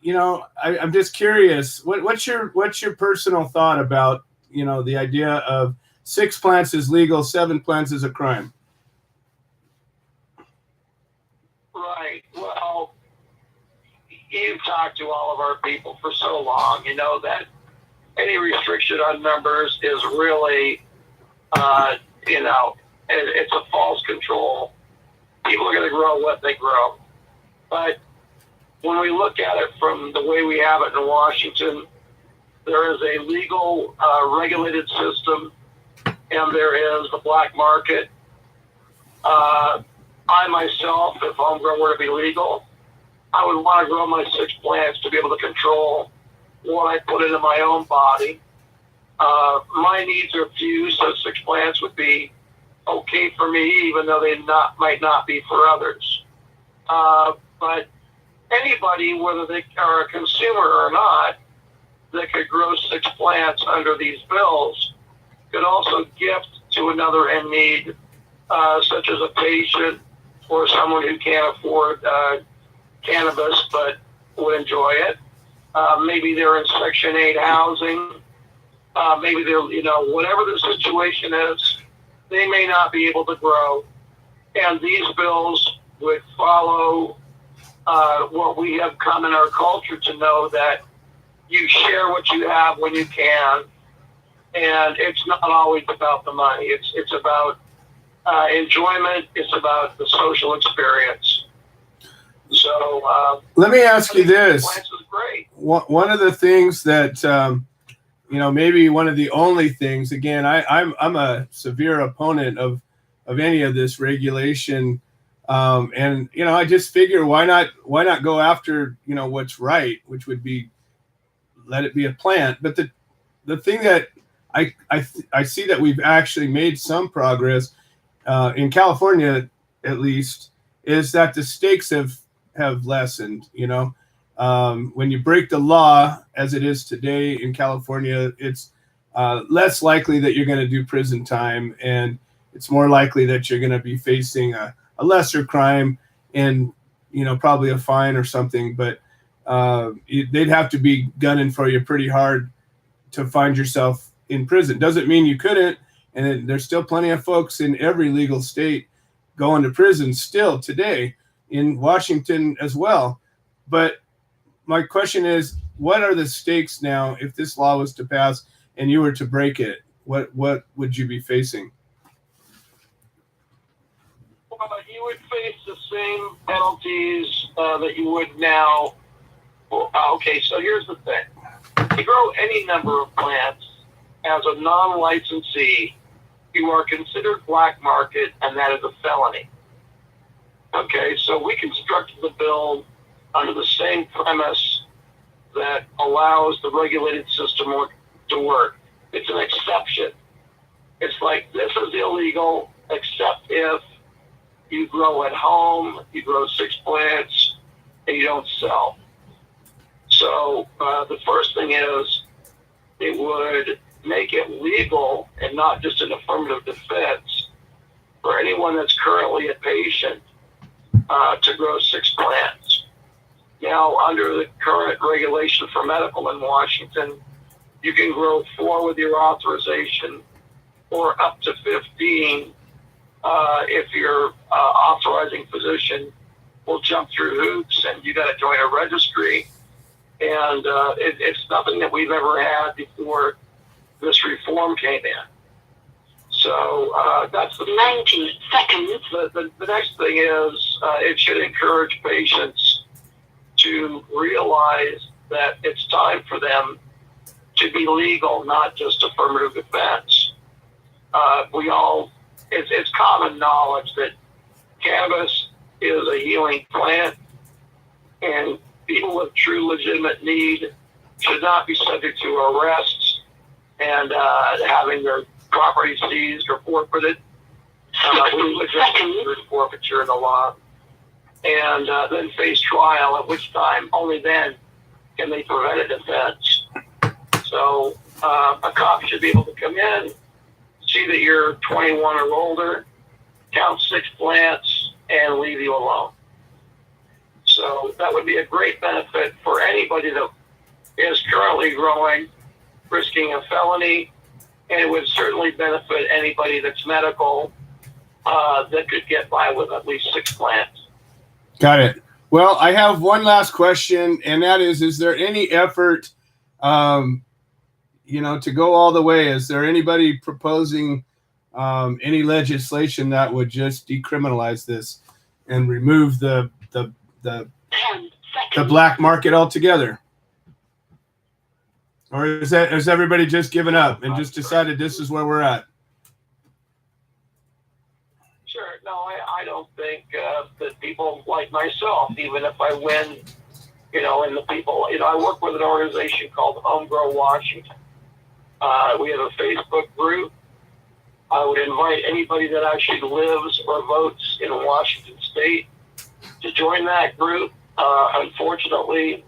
I'm just curious. What's your personal thought about, the idea of 6 plants is legal, 7 plants is a crime? Right. Well, you've talked to all of our people for so long, that any restriction on numbers is really, it's a false control. People are going to grow what they grow. But when we look at it from the way we have it in Washington, there is a legal, regulated system, and there is the black market. I myself, if homegrown were to be legal, I would want to grow my 6 plants to be able to control what I put into my own body. My needs are few, so 6 plants would be okay for me, even though they might not be for others. But anybody, whether they are a consumer or not, that could grow 6 plants under these bills could also gift to another in need, such as a patient or someone who can't afford cannabis but would enjoy it. Maybe they're in Section 8 housing. Maybe they're, whatever the situation is, they may not be able to grow. And these bills would follow what we have come in our culture to know, that you share what you have when you can. And it's not always about the money. It's about enjoyment. It's about the social experience. So let me ask you this. Plants is great. One of the things that, maybe one of the only things, again, I'm a severe opponent of any of this regulation. And, I just figure why not go after, what's right, which would be let it be a plant. But the thing that I see that we've actually made some progress in California, at least, is that the stakes have lessened. When you break the law as it is today in California, it's less likely that you're going to do prison time, and it's more likely that you're going to be facing a lesser crime and probably a fine or something. But they'd have to be gunning for you pretty hard to find yourself in prison. Doesn't mean you couldn't, and there's still plenty of folks in every legal state going to prison still today in Washington as well. But my question is, what are the stakes now if this law was to pass and you were to break it? What would you be facing? Well, you would face the same penalties that you would now. Okay, so here's the thing. To grow any number of plants as a non-licensee, you are considered black market, and that is a felony. Okay, so we constructed the bill under the same premise that allows the regulated system to work. It's an exception. It's like, this is illegal, except if you grow at home, you grow 6 plants, and you don't sell. So the first thing is, it would make it legal and not just an affirmative defense for anyone that's currently a patient to grow 6 plants. Now, under the current regulation for medical in Washington, you can grow 4 with your authorization, or up to 15 if your authorizing physician will jump through hoops and you got to join a registry. And it's nothing that we've ever had before this reform came in. So that's the 90 seconds. The next thing is it should encourage patients to realize that it's time for them to be legal, not just affirmative defense. It's common knowledge that cannabis is a healing plant, and people with true legitimate need should not be subject to arrests and having their property seized or forfeited. We would just consider forfeiture in the law, and then face trial, at which time only then can they prevent a defense. So a cop should be able to come in, see that you're 21 or older, count 6 plants, and leave you alone. So that would be a great benefit for anybody that is currently growing, risking a felony, and it would certainly benefit anybody that's medical that could get by with at least 6 plants. Got it. Well, I have one last question, and that is there any effort, to go all the way? Is there anybody proposing any legislation that would just decriminalize this and remove the black market altogether? Or has everybody just given up and just decided this is where we're at? Sure. No, I don't think that people like myself, even if I win, and the people, I work with an organization called Homegrow Washington. We have a Facebook group. I would invite anybody that actually lives or votes in Washington State to join that group. Unfortunately,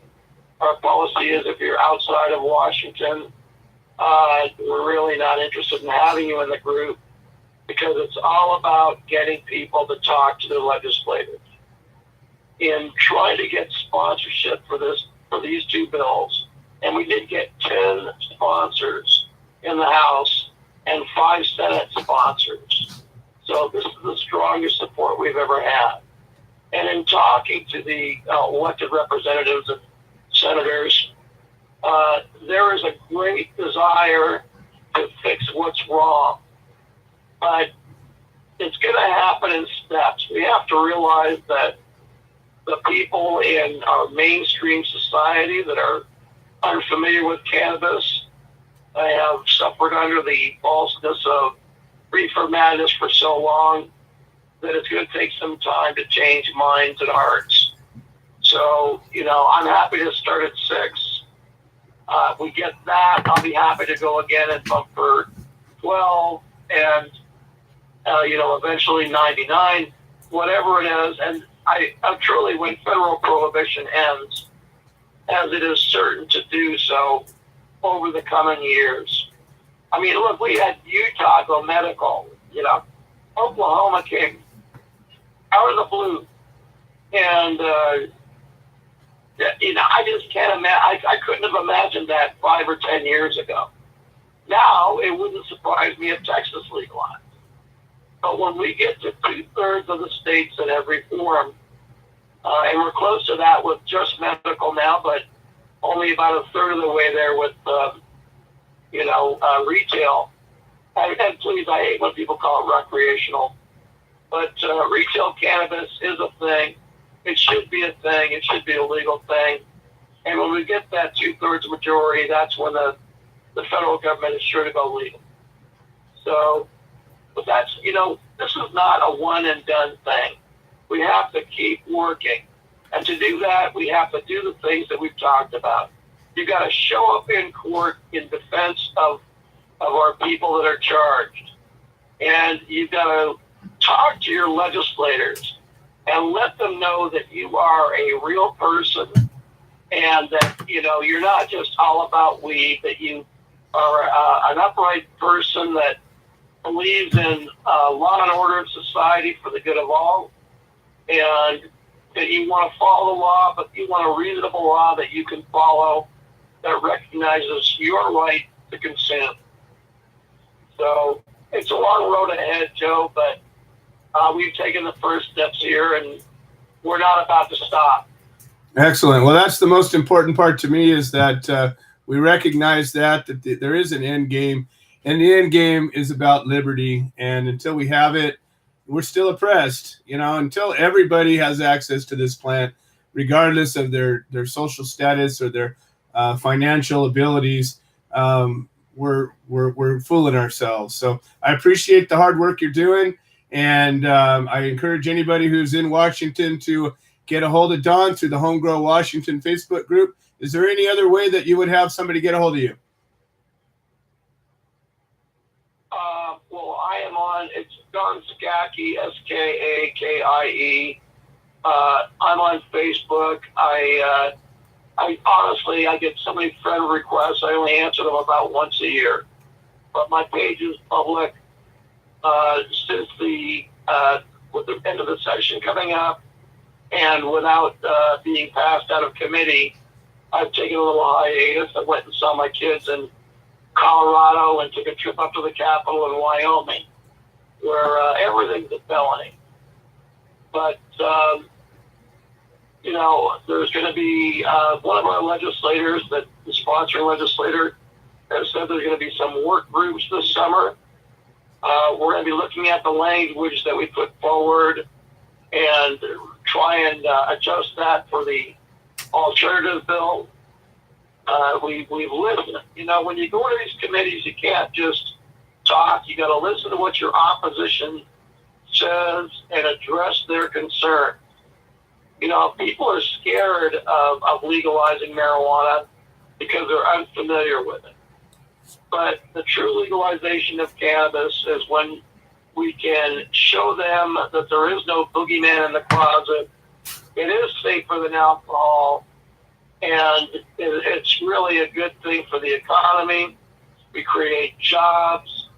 our policy is if you're outside of Washington, we're really not interested in having you in the group, because it's all about getting people to talk to the legislators. In trying to get sponsorship for these 2 bills, and we did get 10 sponsors in the House and 5 Senate sponsors. So this is the strongest support we've ever had. And in talking to the elected representatives and senators, there is a great desire to fix what's wrong. But it's going to happen in steps. We have to realize that the people in our mainstream society that are unfamiliar with cannabis have suffered under the falseness of reefer madness for so long that it's going to take some time to change minds and hearts. So, I'm happy to start at 6. We get that, I'll be happy to go again and bump for 12 and, eventually 99, whatever it is. And I truly, when federal prohibition ends, as it is certain to do so over the coming years. I mean, look, we had Utah go medical, Oklahoma came out of the blue. And, I just can't imagine, I couldn't have imagined that 5 or 10 years ago. Now, it wouldn't surprise me if Texas legalized. But when we get to 2/3 of the states that have reformed, and we're close to that with just medical now, but only about 1/3 of the way there with, retail. And please, I hate when people call it recreational. But retail cannabis is a thing. It should be a thing. It should be a legal thing. And when we get that 2/3 majority, that's when the federal government is sure to go legal. So, but that's, this is not a one and done thing. We have to keep working. And to do that, we have to do the things that we've talked about. You got to show up in court in defense of our people that are charged. And you've got to talk to your legislators and let them know that you are a real person and that, you're not just all about weed, that you are an upright person that believes in law and order in society for the good of all, and that you want to follow the law, but you want a reasonable law that you can follow that recognizes your right to consume. So it's a long road ahead, Joe, but we've taken the first steps here, and we're not about to stop. Excellent. Well, that's the most important part to me, is that we recognize that there is an end game, and the end game is about liberty. And until we have it, we're still oppressed. Until everybody has access to this plant, regardless of their social status or their financial abilities, we're fooling ourselves. So I appreciate the hard work you're doing, and I encourage anybody who's in Washington to get a hold of Don through the Homegrow Washington Facebook group. Is there any other way that you would have somebody get a hold of you? Well, I am on, it's Don Skakie, Skakie. I'm on Facebook. I honestly, I get so many friend requests, I only answer them about once a year. But my page is public. Since with the end of the session coming up, and without being passed out of committee, I've taken a little hiatus. I went and saw my kids in Colorado and took a trip up to the Capitol in Wyoming, where everything's a felony. But, there's going to be one of our legislators, the sponsoring legislator, has said there's going to be some work groups this summer. We're going to be looking at the language that we put forward and try and adjust that for the alternative bill. We've listened. When you go to these committees, you can't just talk. You got to listen to what your opposition says and address their concerns. People are scared of legalizing marijuana because they're unfamiliar with it. But the true legalization of cannabis is when we can show them that there is no boogeyman in the closet. It is safer than alcohol, and it's really a good thing for the economy. We create jobs,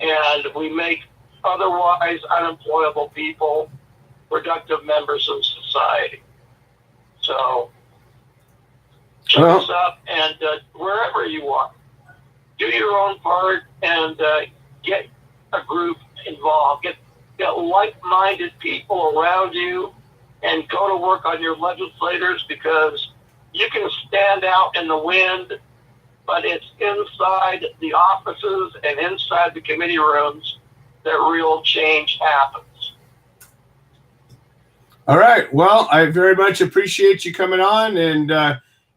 and we make otherwise unemployable people productive members of society. So check us up, and wherever you are, do your own part and get a group involved. Get like-minded people around you and go to work on your legislators, because you can stand out in the wind, but it's inside the offices and inside the committee rooms that real change happens. All right. Well, I very much appreciate you coming on. And,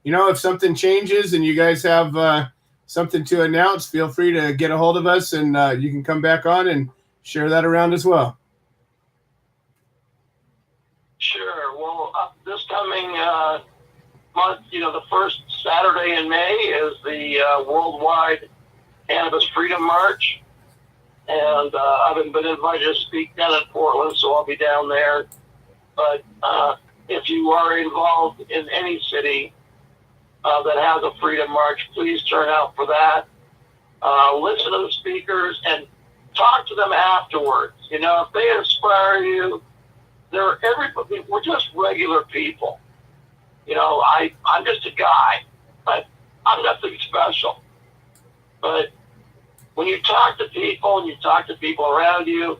if something changes and you guys have something to announce, feel free to get a hold of us, and you can come back on and share that around as well. Sure. Well, this coming month, the first Saturday in May is the Worldwide Cannabis Freedom March. And I've been invited to speak down in Portland, so I'll be down there. But if you are involved in any city that has a Freedom March, please turn out for that. Listen to the speakers and talk to them afterwards. If they inspire you, we're just regular people. I'm just a guy, but I'm nothing special. But when you talk to people and you talk to people around you,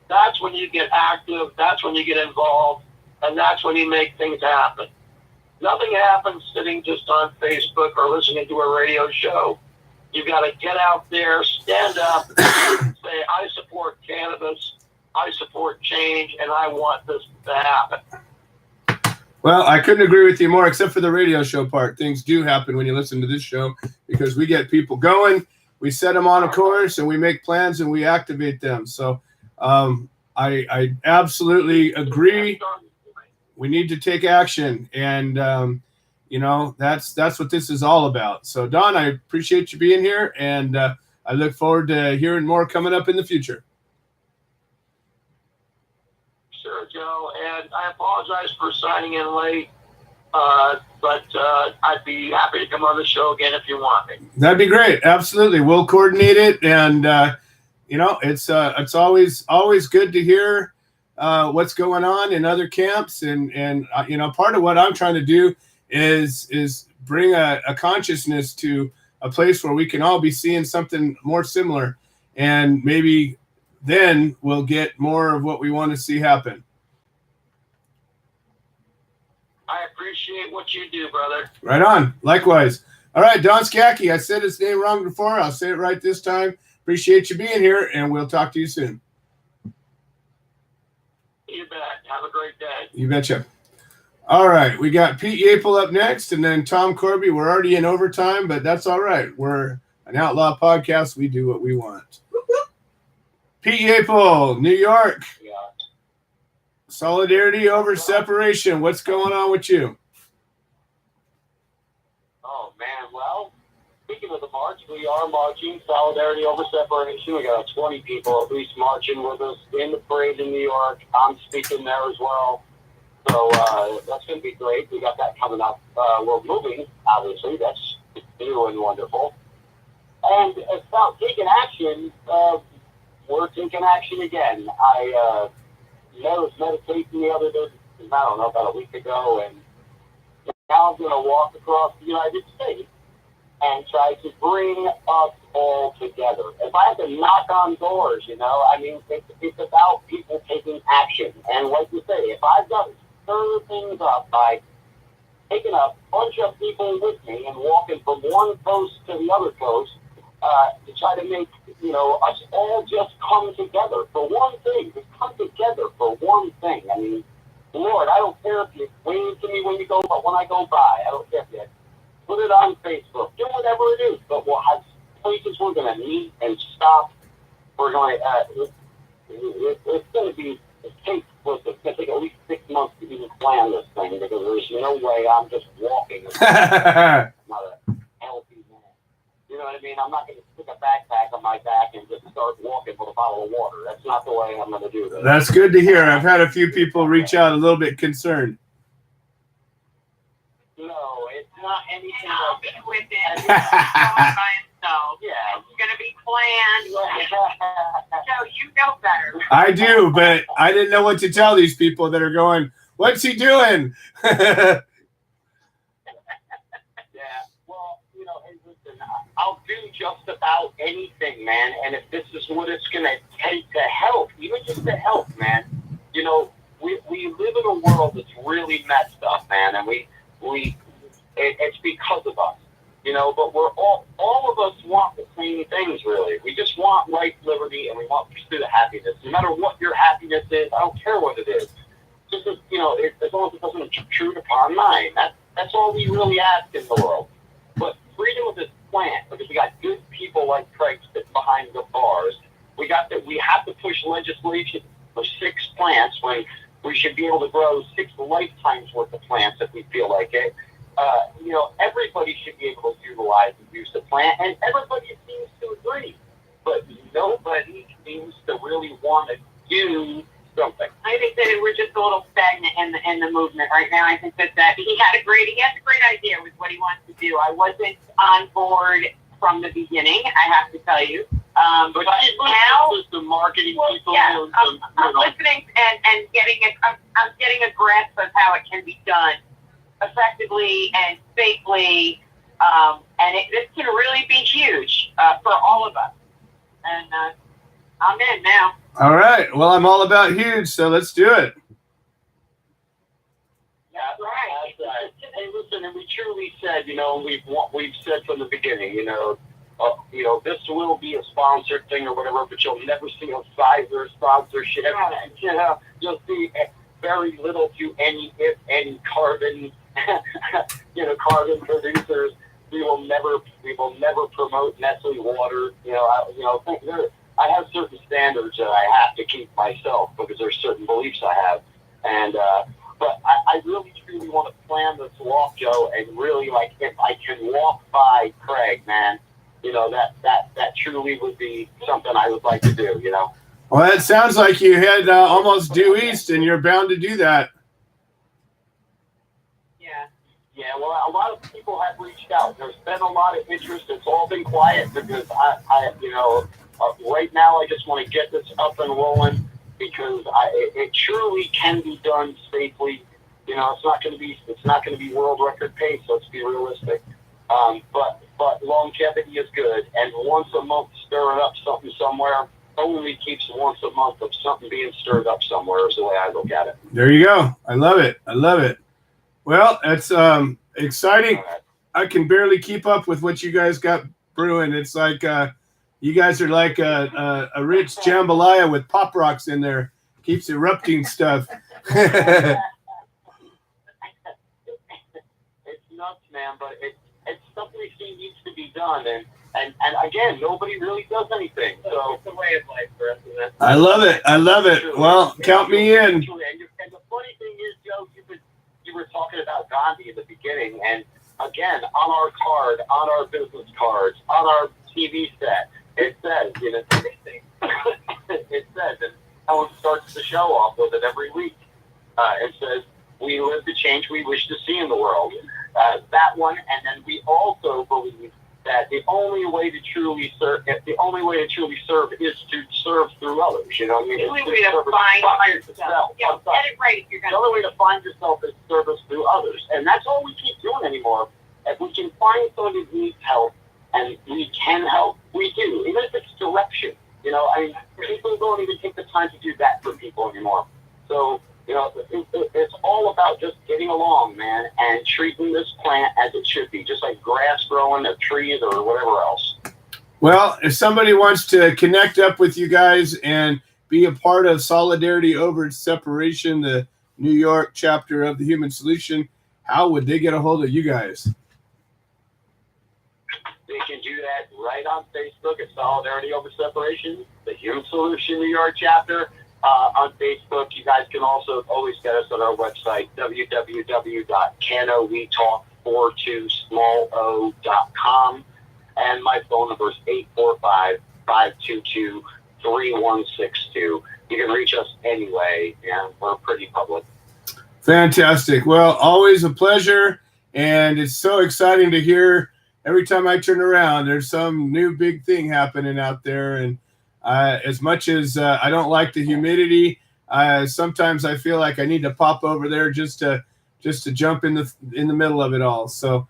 That's when you get active. That's when you get involved. And that's when you make things happen. Nothing happens sitting just on Facebook or listening to a radio show. You got to get out there, stand up, say, I support cannabis, I support change, and I want this to happen. Well, I couldn't agree with you more, except for the radio show part. Things do happen when you listen to this show because we get people going, we set them on a course, and we make plans and we activate them. So I absolutely agree. We need to take action, and that's what this is all about. So, Don, I appreciate you being here, and I look forward to hearing more coming up in the future. Sure, Joe, and I apologize for signing in late, but I'd be happy to come on the show again if you want me. That'd be great. Absolutely, we'll coordinate it, and it's always good to hear what's going on in other camps, and part of what I'm trying to do is bring a consciousness to a place where we can all be seeing something more similar, and maybe then we'll get more of what we want to see happen. I appreciate what you do, brother. Right on. Likewise. All right, Don Skaki. I said his name wrong before. I'll say it right this time. Appreciate you being here, and we'll talk to you soon. You bet. Have a great day. You betcha. All right, we got Pete Yapel up next, and then Tom Corby. We're already in overtime, but that's all right. We're an outlaw podcast. We do what we want. Pete Yapel, New York. Yeah. Solidarity over separation. What's going on with you? Oh, man. Well, speaking of the march, we are marching. Solidarity over separation. We got 20 people at least marching with us in the parade in New York. I'm speaking there as well. So that's going to be great. We got that coming up. We're moving, obviously. That's new and wonderful. And about taking action, we're taking action again. I was meditating the other day, about a week ago, and now I'm going to walk across the United States and try to bring us all together. If I have to knock on doors, it's about people taking action. And like you say, if I've got to stir things up by taking a bunch of people with me and walking from one coast to the other coast to try to make, us all just come together for one thing. Just come together for one thing. I mean, Lord, I don't care if you wave to me when I go by. I don't care if you put it on Facebook. Do whatever it is. But we'll have places we're going to meet and stop. We're going to, it's going to be, it's going to take at least 6 months to even plan this thing because there's no way I'm just walking. I'm not a healthy man. You know what I mean? I'm not going to stick a backpack on my back and just start walking with a bottle of water. That's not the way I'm going to do this. That's good to hear. I've had a few people reach out a little bit concerned. No, it's not anything like that. With it. By himself. Yeah. It's going to be planned. So you know better. I do, but I didn't know what to tell these people that are going, what's he doing? I'll do just about anything, man. And if this is what it's going to take to help, even just to help, man, we live in a world that's really messed up, man. And it's because of us, but we're all of us want the same things, really. We just want life, liberty, and we want pursuit of happiness. No matter what your happiness is, I don't care what it is. Just as, as long as it doesn't intrude upon mine. That's all we really ask in the world. But freedom of this plant, because we got good people like Craig sitting behind the bars. We have to push legislation for 6 plants when we should be able to grow 6 lifetimes worth of plants if we feel like it. Everybody should be able to utilize and use the plant, and everybody seems to agree. But nobody seems to really want to do something. I think that we're just a little stagnant in the movement right now. I think that he has a great idea with what he wants to do. I wasn't on board from the beginning, I have to tell you. But now the marketing people. Yeah, I'm listening and I'm getting a grasp of how it can be done effectively and safely, and this can really be huge for all of us. And I'm in now. All right. Well, I'm all about huge, so let's do it. That's right. Hey, listen, and we truly said, we've said from the beginning, this will be a sponsored thing or whatever, but you'll never see a Pfizer sponsorship. You'll see very little to any, if any, carbon, carbon producers. We will never promote Nestle water. I have certain standards that I have to keep myself because there's certain beliefs I have, and but I really truly want to plan this walk, Joe, and really if I can walk by Craig, man, that truly would be something I would like to do. Well, it sounds like you had almost due east, and you're bound to do that. Yeah, well, a lot of people have reached out. There's been a lot of interest. It's all been quiet because right now I just want to get this up and rolling because it truly can be done safely. It's not going to be world record pace. Let's be realistic. But longevity is good, and once a month stirring up something somewhere only keeps once a month of something being stirred up somewhere. Is the way I look at it. There you go. I love it. Well, it's exciting. I can barely keep up with what you guys got brewing. It's like you guys are like a rich jambalaya with pop rocks in there. Keeps erupting stuff. It's nuts, man, but it's something we see needs to be done, and again, nobody really does anything. So it's a way of life for us. I love it. Well, count me in. And the funny thing is, Joe, you were talking about Gandhi in the beginning, and again, on our card, on our business cards, on our TV set, it says, it says, and Ellen starts the show off with it every week. It says, "We live the change we wish to see in the world." That one, and then we also believe that the only way to truly serve is to serve through others. The only way to find yourself. Yeah, get it right. The only way to find yourself is service through others, and that's all we keep doing anymore. If we can find somebody who needs help, and we can help, we do, even if it's direction. People don't even take the time to do that for people anymore. So, it's all about just getting along, man, and treating this plant as it should be, just like grass growing, or trees, or whatever else. Well, if somebody wants to connect up with you guys and be a part of Solidarity Over Separation, the New York chapter of the Human Solution, how would they get a hold of you guys? They can do that right on Facebook at Solidarity Over Separation, the Human Solution New York chapter. On Facebook, you guys can also always get us on our website, www.canowetalk42small.com. And my phone number is 845-522-3162. You can reach us anyway, and we're pretty public. Fantastic. Well, always a pleasure, and it's so exciting to hear every time I turn around, there's some new big thing happening out there. And as much as I don't like the humidity, sometimes I feel like I need to pop over there just to jump in the middle of it all. So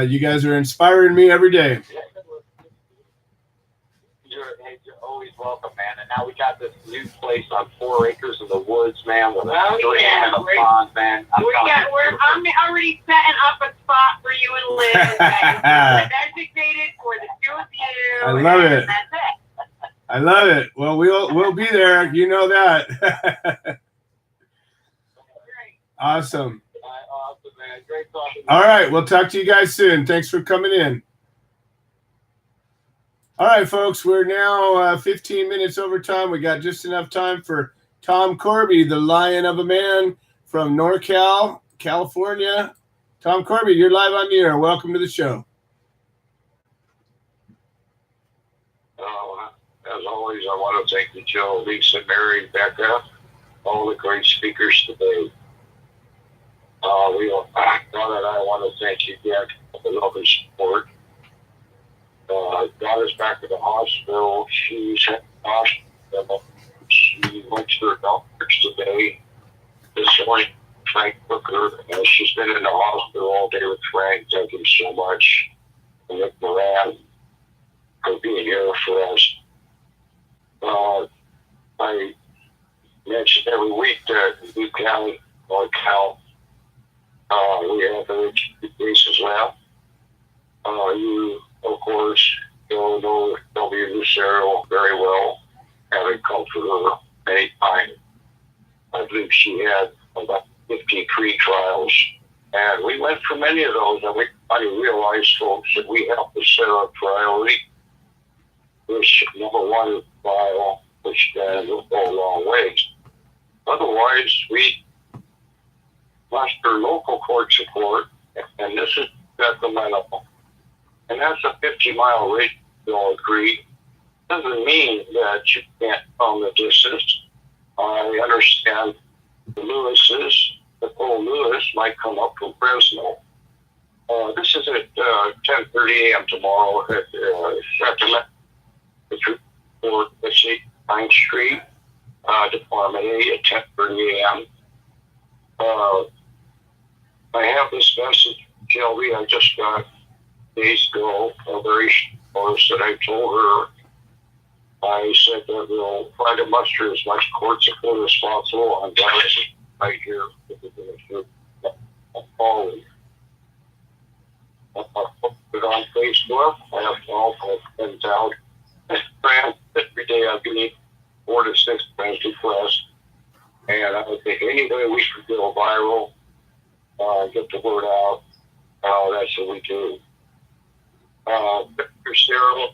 you guys are inspiring me every day. You're always welcome, man. And now we got this new place on 4 acres in the woods, man, with a stream and a pond, man. I'm already setting up a spot for you and Liz. Designated for the two of you. I love it. That's it. I love it. Well, we'll be there. You know that. Awesome. Awesome, man. Great talking. All right. We'll talk to you guys soon. Thanks for coming in. All right, folks. We're now 15 minutes over time. We got just enough time for Tom Corby, the lion of a man from NorCal, California. Tom Corby, you're live on the air. Welcome to the show. As always, I want to thank you, Joe, Lisa, Mary, Becca, all the great speakers today. Donna and I want to thank you again for the love and support. Donna's back at the hospital. She's at the hospital. She went to her doctors today. This morning, Frank took her. She's been in the hospital all day with Frank. Thank him so much. And Nick Moran for being here for us. I every week that we count or count. We have the cases left. You, of course, know W. Lucero very well, having come to her many times. I believe she had about 50 pre-trials. And we went through many of those, and I realized, folks, that we have to set our priority. Which number one trial, which will go a long way. Otherwise, we muster local court support, and this is detrimental. And that's a 50-mile radius, you'll agree. Doesn't mean that you can't come the distance. I understand the Lewises, Nicole Lewis might come up from Fresno. This is at 10:30 a.m. tomorrow at Sacramento. For 9th Street, Department A at 10:30 a.m. I have this message, Shelby, I just got days ago, a very short that I told her. I said that we'll try to muster as much court support as possible on Dallas right here. Always. I'll put it on Facebook. I have all my friends out. Every day I'm getting 4 to 6 friends requests. And I think any way we could go viral, get the word out, that's what we do. Dr. Sarah,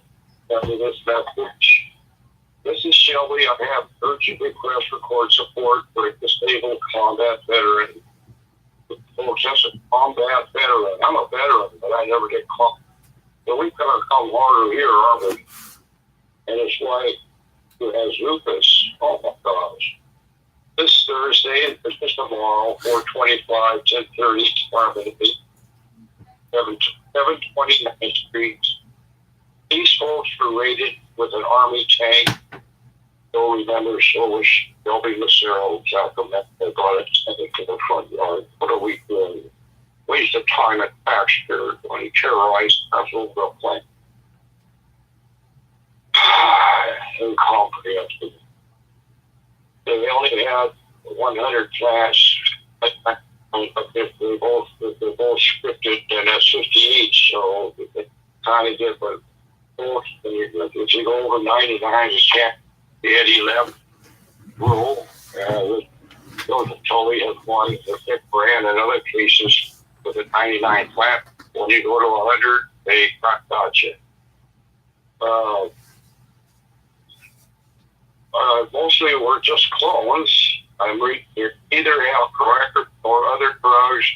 this message. This is Shelby. I have urgent request for court support for a disabled combat veteran. Folks, that's a combat veteran. I'm a veteran, but I never get caught. So we gotta come harder here, aren't we? And his wife, who has lupus, oh my gosh. This Thursday, this is tomorrow, 425, 1030, Department 729th Street. These folks were raided with an Army tank. You'll remember, so was Shelby Lucero, Sacramento. They brought it to the front yard. What are we doing? Waste of time at taxpayers when he terrorized us over a plane. Incomprehensible. They only had 100 class. They're both scripted, and that's 50 each, so it's kind of different. If you go over 99, you can't get 11 rule. Those totally have one, the thick brand, in other cases with a 99 flat. When you go to 100, they got you. Mostly we're just clones. Either have crack or other drugs.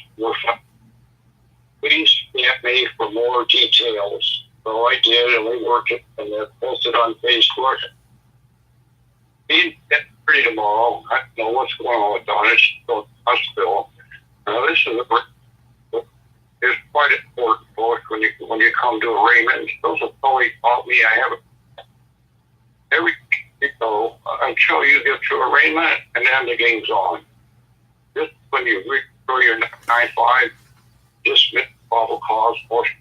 Please get me for more details. So I did, and we worked it, and then posted on Facebook. Be ready tomorrow. I don't know what's going on with Donna's hospital. This is quite important, folks, when you come to arraignment. Those have always taught me. I have every until you get to arraignment, and then the game's on. Just when you reach for your 9-5, dismiss probable cause portion.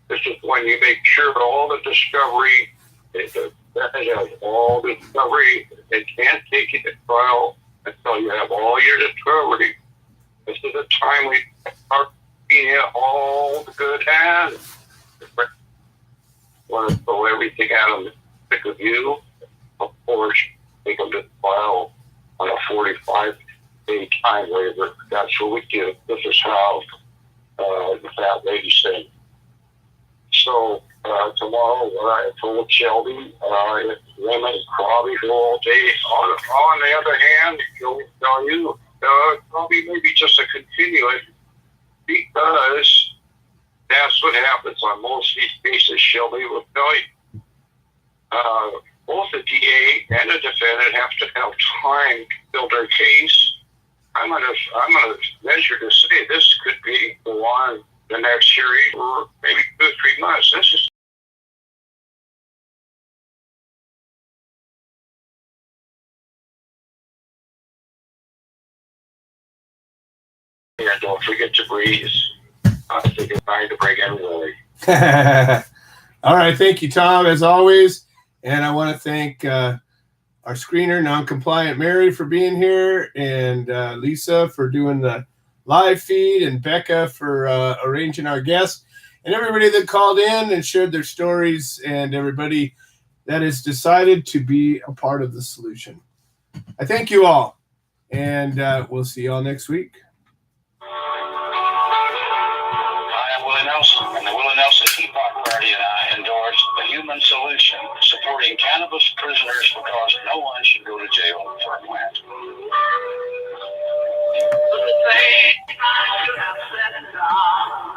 This is when you make sure all the discovery, that has all the discovery. They can't take you to trial until you have all your discovery. This is the time we start seeing all the good and want to throw everything out on the stick of you. Of course, take them to trial on a 45-day time waiver. That's what we do. This is how the fat lady said. So tomorrow, what I told Shelby, women probably go all day. On the other hand, she'll tell you, probably maybe just a continuous, because that's what happens on most of these cases. Shelby will tell you. Both the DA and the defendant have to have time to build their case. I'm gonna venture to say this could be go on the next series for maybe 2 or 3 months. This is don't forget to breathe. I think it's time to break everybody. All right, thank you, Tom, as always. And I want to thank our screener, Non-Compliant Mary, for being here, and Lisa for doing the live feed, and Becca for arranging our guests, and everybody that called in and shared their stories, and everybody that has decided to be a part of the solution. I thank you all, and we'll see you all next week. I am Willie Nelson, and the Willie Nelson Teapot Party and I endorse the human solution, supporting cannabis prisoners because no one should go to jail for a plant.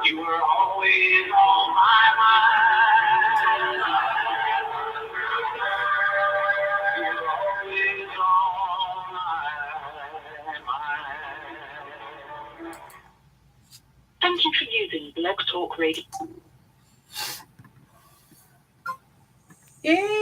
You were always on my mind. You were always on my mind. Thank you for using Blog Talk Radio. Yay!